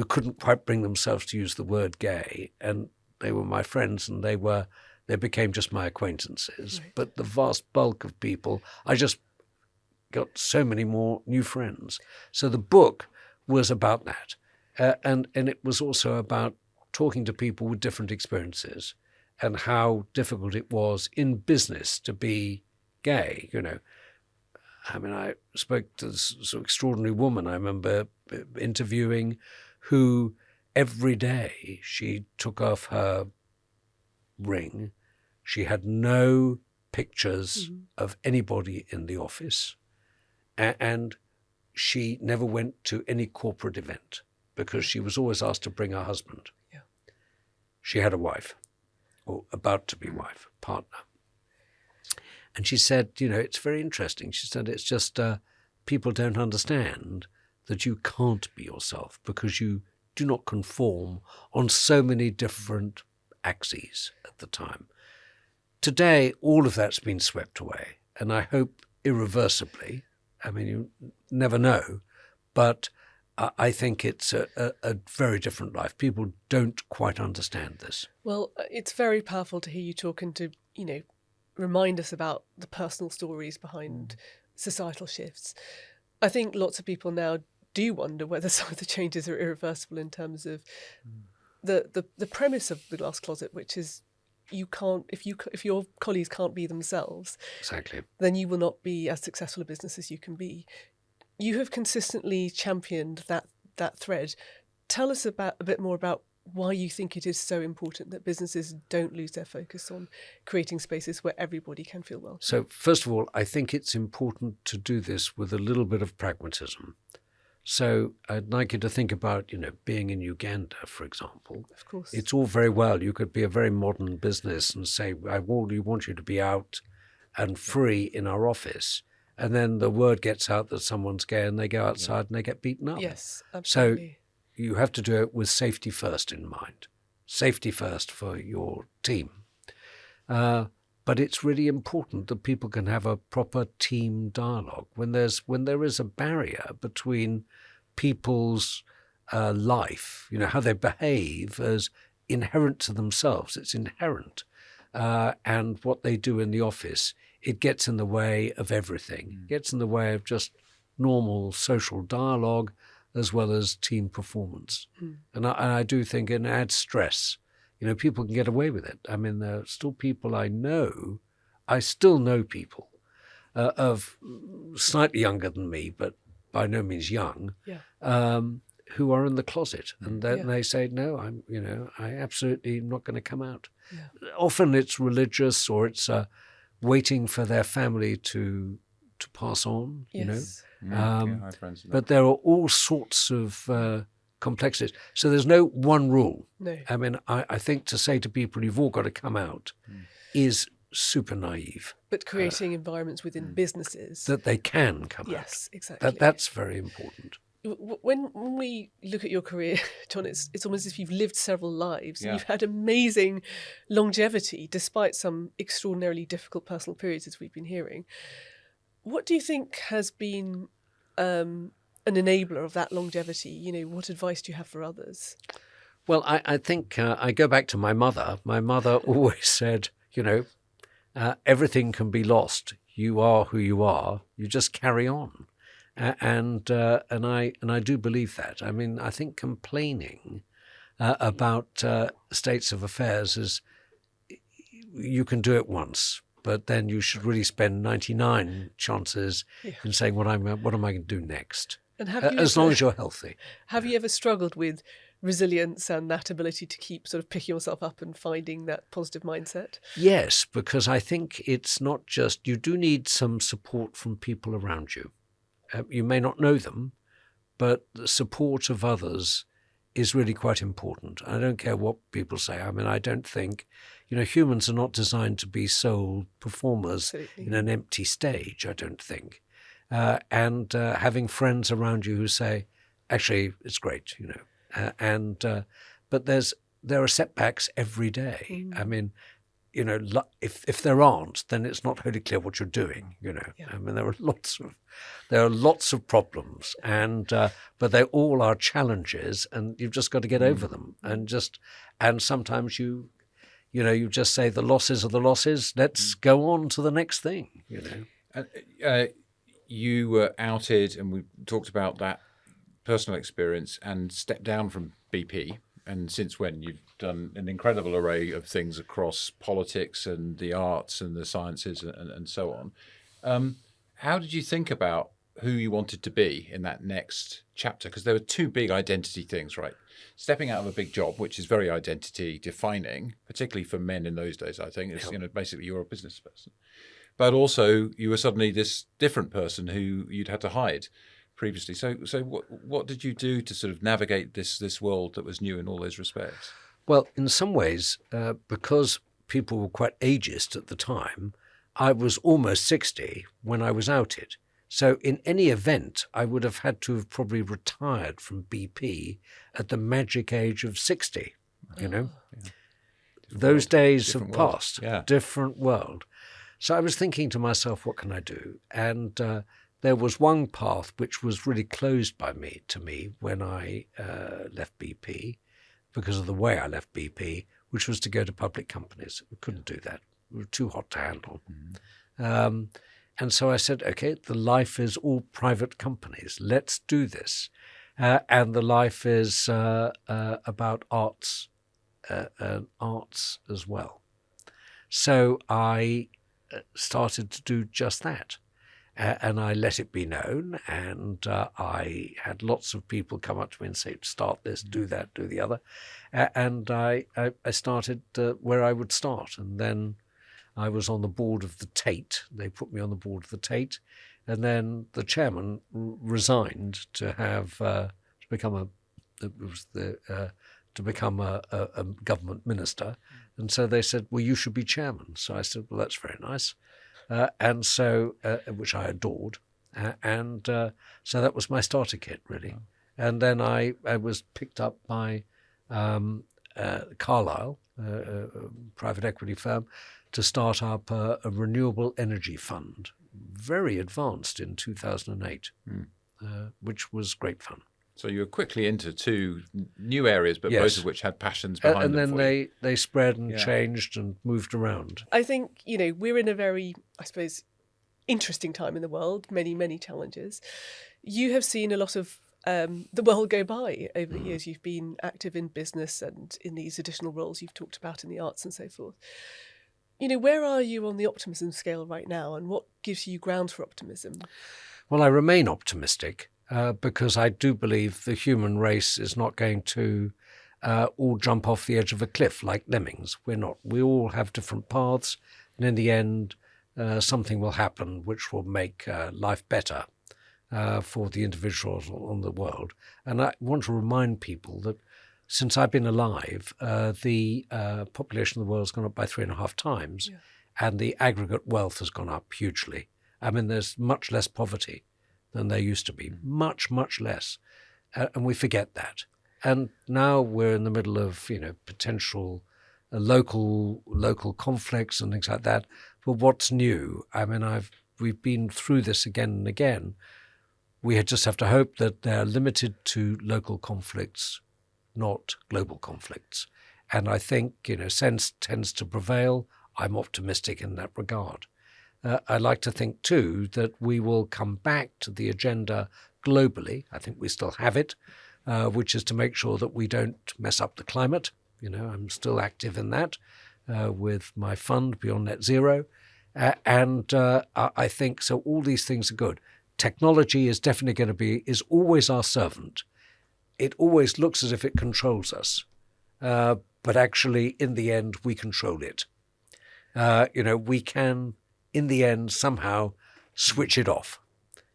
couldn't quite bring themselves to use the word gay, and they were my friends, and they became just my acquaintances. Right. But the vast bulk of people, I just got so many more new friends. So the book was about that. And it was also about talking to people with different experiences and how difficult it was in business to be gay, I mean, I spoke to this sort of extraordinary woman I remember interviewing, who every day she took off her ring. She had no pictures of anybody in the office. And she never went to any corporate event because she was always asked to bring her husband. Yeah. She had a wife, or about to be wife, partner. And she said, it's very interesting. She said, it's just people don't understand that you can't be yourself because you do not conform on so many different axes at the time. Today, all of that's been swept away, and I hope irreversibly. I mean, you never know, but I think it's a very different life. People don't quite understand this. Well, it's very powerful to hear you talk and to, remind us about the personal stories behind societal shifts. I think lots of people now do wonder whether some of the changes are irreversible in terms of the premise of the glass closet, which is you can't, if your colleagues can't be themselves, exactly, then you will not be as successful a business as you can be. You have consistently championed that thread. Tell us a bit more about why you think it is so important that businesses don't lose their focus on creating spaces where everybody can feel welcome. So first of all, I think it's important to do this with a little bit of pragmatism. So I'd like you to think about, being in Uganda, for example. Of course. It's all very well. You could be a very modern business and say, I really want you to be out and free in our office. And then the word gets out that someone's gay and they go outside and they get beaten up. Yes, absolutely. So you have to do it with safety first in mind. Safety first for your team. But it's really important that people can have a proper team dialogue. When there is a barrier between people's life, how they behave as inherent to themselves, it's inherent, and what they do in the office, it gets in the way of everything. It gets in the way of just normal social dialogue as well as team performance. And I do think it adds stress. People can get away with it. I mean, there are still people I still know people of slightly younger than me, but by no means young, who are in the closet. And then they say, no, I absolutely am not going to come out. Yeah. Often it's religious, or it's waiting for their family to pass on, but there are all sorts of complexities. So there's no one rule. No. I mean, I think to say to people, you've all got to come out is super naive. But creating environments within businesses that they can come out. Yes, exactly. That's very important. When we look at your career, John, it's almost as if you've lived several lives. Yeah. You've had amazing longevity despite some extraordinarily difficult personal periods, as we've been hearing. What do you think has been an enabler of that longevity? What advice do you have for others? Well, I think I go back to my mother. My mother always said, everything can be lost. You are who you are. You just carry on. And I do believe that. I mean, I think complaining about states of affairs is, you can do it once, but then you should really spend 99 chances in saying what am I going to do next. And as long as you're healthy. Have you ever struggled with resilience and that ability to keep sort of picking yourself up and finding that positive mindset? Yes, because I think it's not just, you do need some support from people around you. You may not know them, but the support of others is really quite important. I don't care what people say. I mean, I don't think, humans are not designed to be sole performers Absolutely. in an empty stage, I don't think. And having friends around you who say, actually, it's great, but there are setbacks every day. I mean, if there aren't, then it's not wholly clear what you're doing. I mean, there are lots of problems, and but they all are challenges, and you've just got to get over them. And sometimes you just say the losses are the losses. Let's go on to the next thing. You were outed, and we talked about that personal experience, and stepped down from BP. And since when, you've done an incredible array of things across politics and the arts and the sciences and so on. How did you think about who you wanted to be in that next chapter? Because there were two big identity things, right? Stepping out of a big job, which is very identity defining, particularly for men in those days, I think. It's, basically you're a business person. But also you were suddenly this different person who you'd had to hide previously. So what did you do to sort of navigate this world that was new in all those respects? Well, in some ways, because people were quite ageist at the time, I was almost 60 when I was outed. So in any event, I would have had to have probably retired from BP at the magic age of 60, Those days have passed. Yeah. Different world. So I was thinking to myself, what can I do? And there was one path which was really closed to me when I left BP, because of the way I left BP, which was to go to public companies. We couldn't do that. We were too hot to handle. And so I said, okay, the life is all private companies. Let's do this. And the life is about arts and arts as well. So I started to do just that. And I let it be known, and I had lots of people come up to me and say, start this, do that, do the other. And I started where I would start. And then I was on the board of the Tate. They put me on the board of the Tate. And then the chairman resigned to become a government minister. And so they said, well, you should be chairman. So I said, well, that's very nice. And so, which I adored. So that was my starter kit, really. And then I was picked up by Carlyle, a private equity firm, to start up a renewable energy fund, very advanced in 2008, which was great fun. So you were quickly into two new areas, but Yes. both of which had passions behind them. And then for you. they spread and changed and moved around. I think, we're in a very, I suppose, interesting time in the world, many, many challenges. You have seen a lot of the world go by over the years. You've been active in business and in these additional roles you've talked about in the arts and so forth. Where are you on the optimism scale right now, and what gives you grounds for optimism? Well, I remain optimistic because I do believe the human race is not going to all jump off the edge of a cliff like lemmings. We're not. We all have different paths, and in the end, something will happen which will make life better for the individuals on the world. And I want to remind people that since I've been alive, the population of the world has gone up by 3.5 times, and the aggregate wealth has gone up hugely. I mean, there's much less poverty than there used to be, much, much less. And we forget that. And now we're in the middle of, potential local conflicts and things like that. But what's new? I mean, we've been through this again and again. We just have to hope that they're limited to local conflicts, not global conflicts. And I think, sense tends to prevail. I'm optimistic in that regard. I like to think, too, that we will come back to the agenda globally. I think we still have it, which is to make sure that we don't mess up the climate. I'm still active in that with my fund, Beyond Net Zero. I think so all these things are good. Technology is definitely is always our servant. It always looks as if it controls us. But actually, in the end, we control it. We can, in the end, somehow switch it off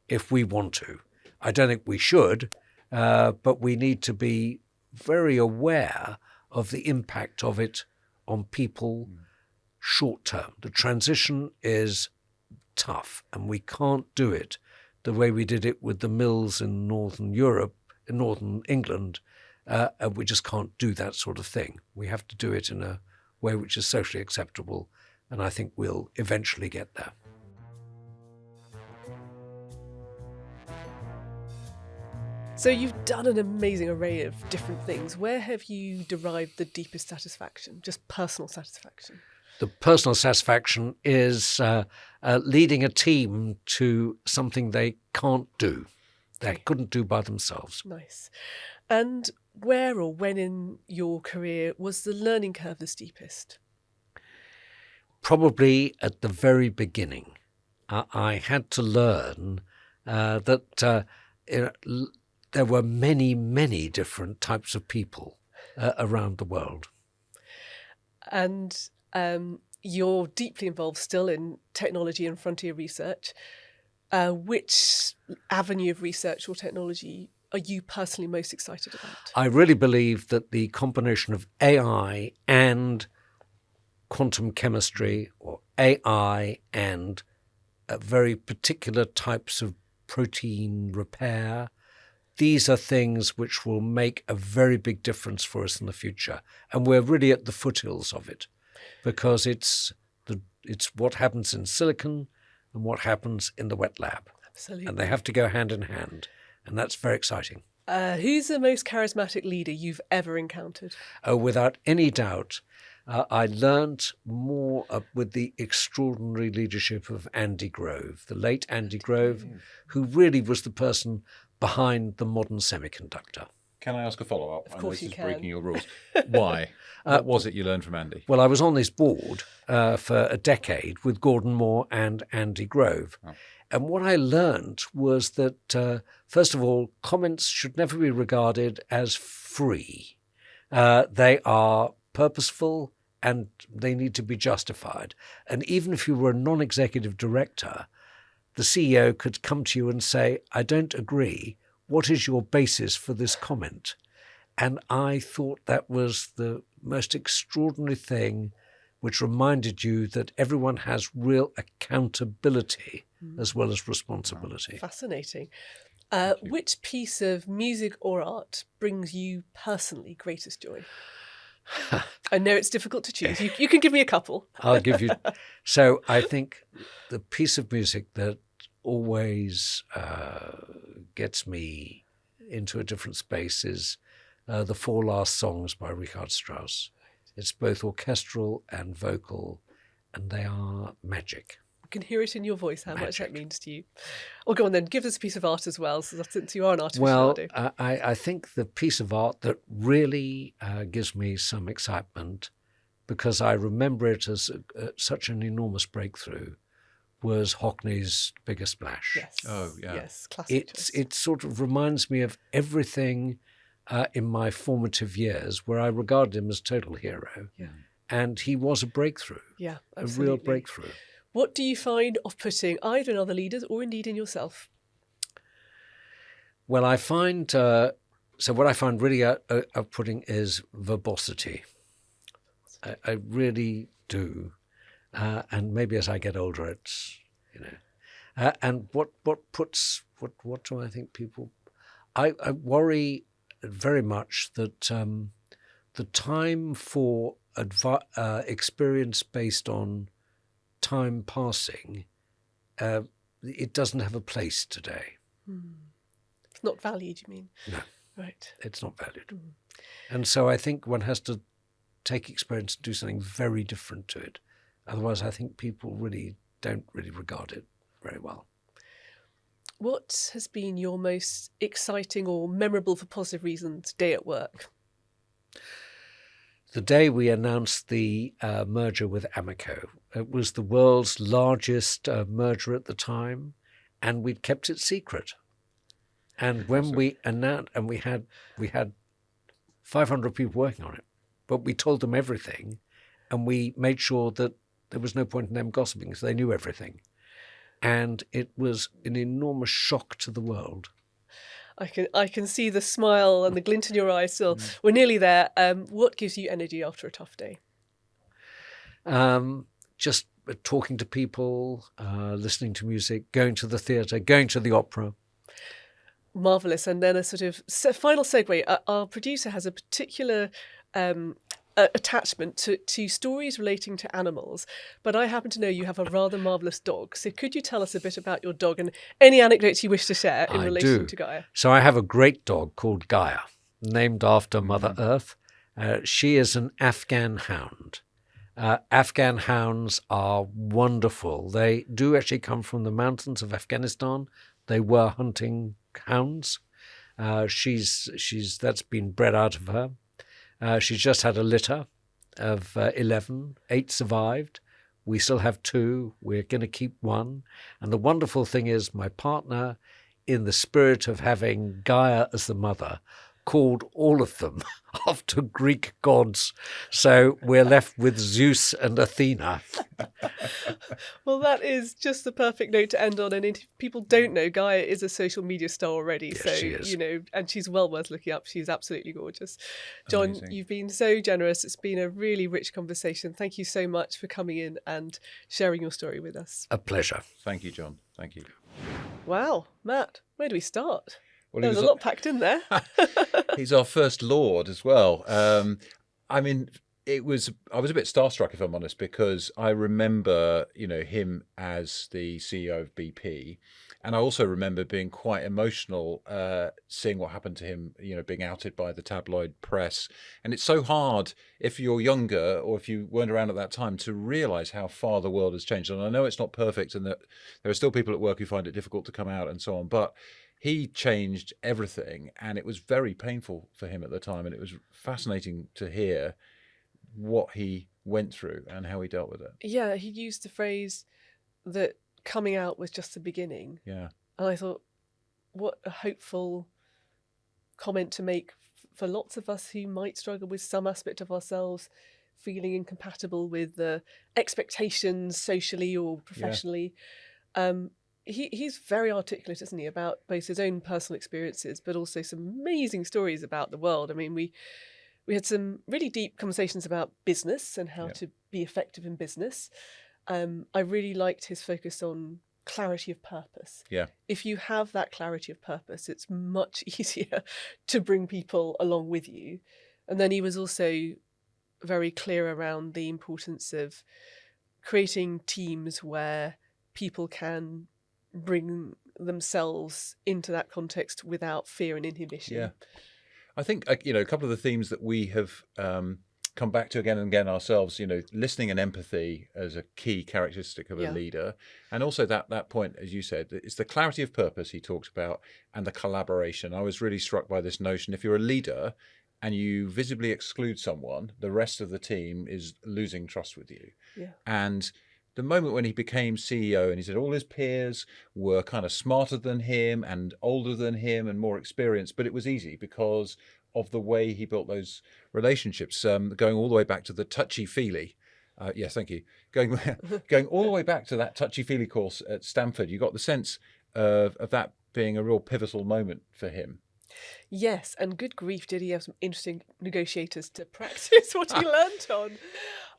if we want to. I don't think we should, but we need to be very aware of the impact of it on people short term. The transition is tough, and we can't do it the way we did it with the mills in Northern Europe, in Northern England. We just can't do that sort of thing. We have to do it in a way which is socially acceptable, and I think we'll eventually get there. So you've done an amazing array of different things. Where have you derived the deepest satisfaction, just personal satisfaction? The personal satisfaction is leading a team to something they can't do. They couldn't do by themselves. Nice. And where or when in your career was the learning curve the steepest? Probably at the very beginning. I had to learn that there were many, many different types of people around the world. And you're deeply involved still in technology and frontier research. Which avenue of research or technology are you personally most excited about? I really believe that the combination of AI and quantum chemistry, or AI and very particular types of protein repair, these are things which will make a very big difference for us in the future. And we're really at the foothills of it, because it's what happens in silicon and what happens in the wet lab. Absolutely. And they have to go hand in hand. And that's very exciting. Who's the most charismatic leader you've ever encountered? Oh, without any doubt, I learnt more with the extraordinary leadership of Andy Grove, the late Andy Grove, who really was the person behind the modern semiconductor. Can I ask a follow-up? Of course you can. Breaking your rules. Why? What was it you learned from Andy? Well, I was on this board for a decade with Gordon Moore and Andy Grove. Oh. And what I learned was that, first of all, comments should never be regarded as free. They are purposeful and they need to be justified. And even if you were a non-executive director, the CEO could come to you and say, I don't agree. What is your basis for this comment? And I thought that was the most extraordinary thing, which reminded you that everyone has real accountability as well as responsibility. Fascinating. Which piece of music or art brings you personally greatest joy? I know it's difficult to choose. You can give me a couple. I'll give you. So I think the piece of music that always gets me into a different space is the Four Last Songs by Richard Strauss. It's both orchestral and vocal, and they are magic. I can hear it in your voice how much that means to you. Oh, go on then, give us a piece of art as well, since you are an artist. Well, I think the piece of art that really gives me some excitement, because I remember it as such an enormous breakthrough, was Hockney's Bigger Splash. Yes. Oh, yeah. Yes, classic. It sort of reminds me of everything in my formative years where I regarded him as a total hero. Yeah. And he was a breakthrough. Yeah, absolutely. A real breakthrough. What do you find off-putting either in other leaders or indeed in yourself? Well, I find, so what I find really off-putting is verbosity. I really do. And maybe as I get older, it's, and what do I think people, I worry very much that the time for experience based on time passing, it doesn't have a place today. It's not valued, you mean? No. Right. It's not valued. And so I think one has to take experience and do something very different to it. Otherwise, I think people really don't really regard it very well. What has been your most exciting or memorable for positive reasons day at work? The day we announced the merger with Amoco, it was the world's largest merger at the time, and we'd kept it secret. And when we announced, and we had 500 people working on it, but we told them everything, and we made sure that there was no point in them gossiping because they knew everything. And it was an enormous shock to the world. I can see the smile and the glint in your eyes still. We're nearly there. What gives you energy after a tough day? Just talking to people, listening to music, going to the theatre, going to the opera. Marvellous. And then a sort of final segue. Our producer has a particular attachment to stories relating to animals, but I happen to know you have a rather marvellous dog. So could you tell us a bit about your dog and any anecdotes you wish to share in relation to Gaia? So I have a great dog called Gaia, named after Mother Earth. She is an Afghan hound. Afghan hounds are wonderful. They do actually come from the mountains of Afghanistan. They were hunting hounds. That's been bred out of her. She's just had a litter of 11. 8 survived. We still have 2. We're going to keep 1. And the wonderful thing is my partner, in the spirit of having Gaia as the mother, called all of them after Greek gods. So we're left with Zeus and Athena. Well, that is just the perfect note to end on. And if people don't know, Gaia is a social media star already. Yes, so, she is. And she's well worth looking up. She's absolutely gorgeous. John, Amazing. You've been so generous. It's been a really rich conversation. Thank you so much for coming in and sharing your story with us. A pleasure. Thank you, John. Thank you. Wow, Matt, where do we start? Well, There's a lot packed in there. He's our first Lord as well. I mean, I was a bit starstruck, if I'm honest, because I remember, him as the CEO of BP. And I also remember being quite emotional, seeing what happened to him, being outed by the tabloid press. And it's so hard if you're younger or if you weren't around at that time to realize how far the world has changed. And I know it's not perfect and that there are still people at work who find it difficult to come out and so on. But he changed everything, and it was very painful for him at the time. And it was fascinating to hear what he went through and how he dealt with it. Yeah, he used the phrase that coming out was just the beginning. Yeah. And I thought, what a hopeful comment to make for lots of us who might struggle with some aspect of ourselves feeling incompatible with the expectations socially or professionally. Yeah. He's very articulate, isn't he, about both his own personal experiences, but also some amazing stories about the world. I mean, we had some really deep conversations about business and how to be effective in business. I really liked his focus on clarity of purpose. Yeah. If you have that clarity of purpose, it's much easier to bring people along with you. And then he was also very clear around the importance of creating teams where people can bring themselves into that context without fear and inhibition. Yeah. I think, a couple of the themes that we have come back to again and again ourselves, listening and empathy as a key characteristic of a leader. And also that point, as you said, it's the clarity of purpose he talks about and the collaboration. I was really struck by this notion. If you're a leader and you visibly exclude someone, the rest of the team is losing trust with you. Yeah. And the moment when he became CEO and he said all his peers were kind of smarter than him and older than him and more experienced, but it was easy because of the way he built those relationships, going all the way back to the touchy-feely. Yes, thank you. Going all the way back to that touchy-feely course at Stanford, you got the sense of that being a real pivotal moment for him. Yes, and good grief, did he have some interesting negotiators to practice what he learnt on.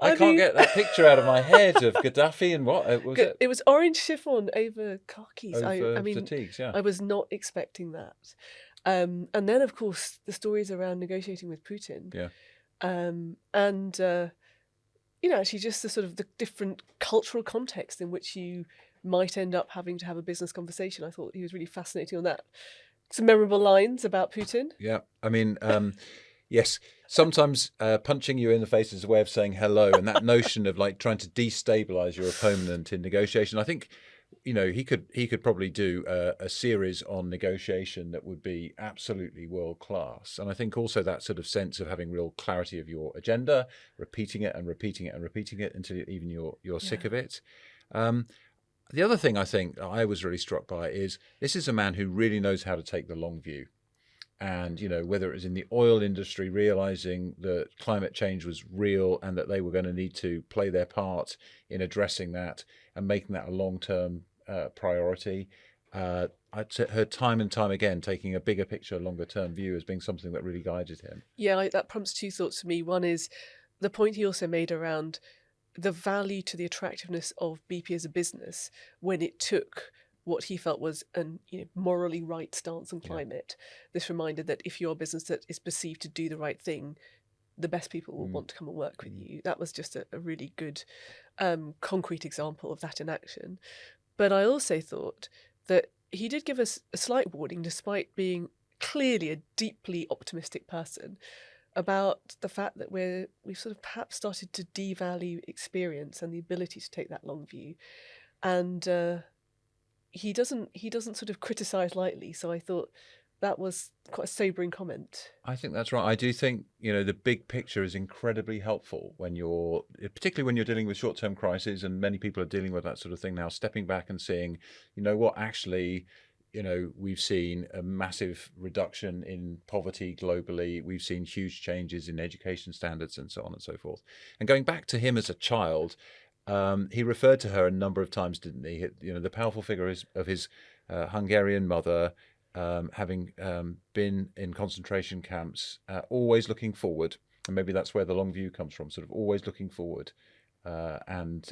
I can't get that picture out of my head of Gaddafi and what was it? It was orange chiffon over khakis. Over fatigues, yeah. I was not expecting that. And then, of course, the stories around negotiating with Putin. Yeah. Actually just the sort of the different cultural context in which you might end up having to have a business conversation. I thought he was really fascinating on that. Some memorable lines about Putin. Yeah, I mean, Yes, sometimes punching you in the face is a way of saying hello, and that notion of like trying to destabilize your opponent in negotiation. I think, he could probably do a series on negotiation that would be absolutely world class. And I think also that sort of sense of having real clarity of your agenda, repeating it and repeating it and repeating it until even you're sick of it. The other thing I think I was really struck by is this is a man who really knows how to take the long view. And, whether it was in the oil industry, realizing that climate change was real and that they were going to need to play their part in addressing that and making that a long-term priority. I'd heard time and time again taking a bigger picture, longer-term view as being something that really guided him. Yeah, that prompts two thoughts for me. One is the point he also made around the value to the attractiveness of BP as a business when it took what he felt was an morally right stance on climate. This reminder that if you're a business that is perceived to do the right thing, the best people will want to come and work with you. That was just a really good concrete example of that in action. But I also thought that he did give us a slight warning, despite being clearly a deeply optimistic person, about the fact that we've sort of perhaps started to devalue experience and the ability to take that long view. And he doesn't sort of criticise lightly. So I thought that was quite a sobering comment. I think that's right. I do think, the big picture is incredibly helpful particularly when you're dealing with short-term crises, and many people are dealing with that sort of thing now, stepping back and seeing, what actually, we've seen a massive reduction in poverty globally. We've seen huge changes in education standards and so on and so forth. And going back to him as a child, he referred to her a number of times, didn't he? The powerful figure of his Hungarian mother, having been in concentration camps, always looking forward. And maybe that's where the long view comes from, sort of always looking forward. And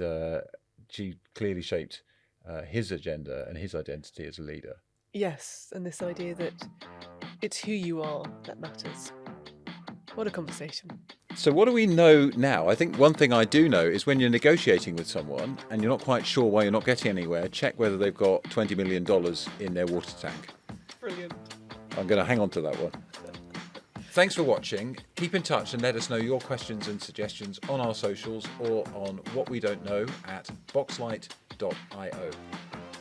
she clearly shaped his agenda and his identity as a leader. Yes, and this idea that it's who you are that matters. What a conversation. So what do we know now? I think one thing I do know is when you're negotiating with someone and you're not quite sure why you're not getting anywhere, check whether they've got $20 million in their water tank. Brilliant. I'm going to hang on to that one. Thanks for watching. Keep in touch and let us know your questions and suggestions on our socials or on whatwedon'tknow@boxlight.io.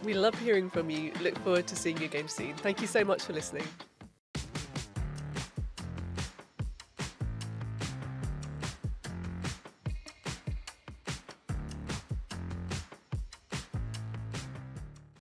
We love hearing from you. Look forward to seeing you again soon. Thank you so much for listening.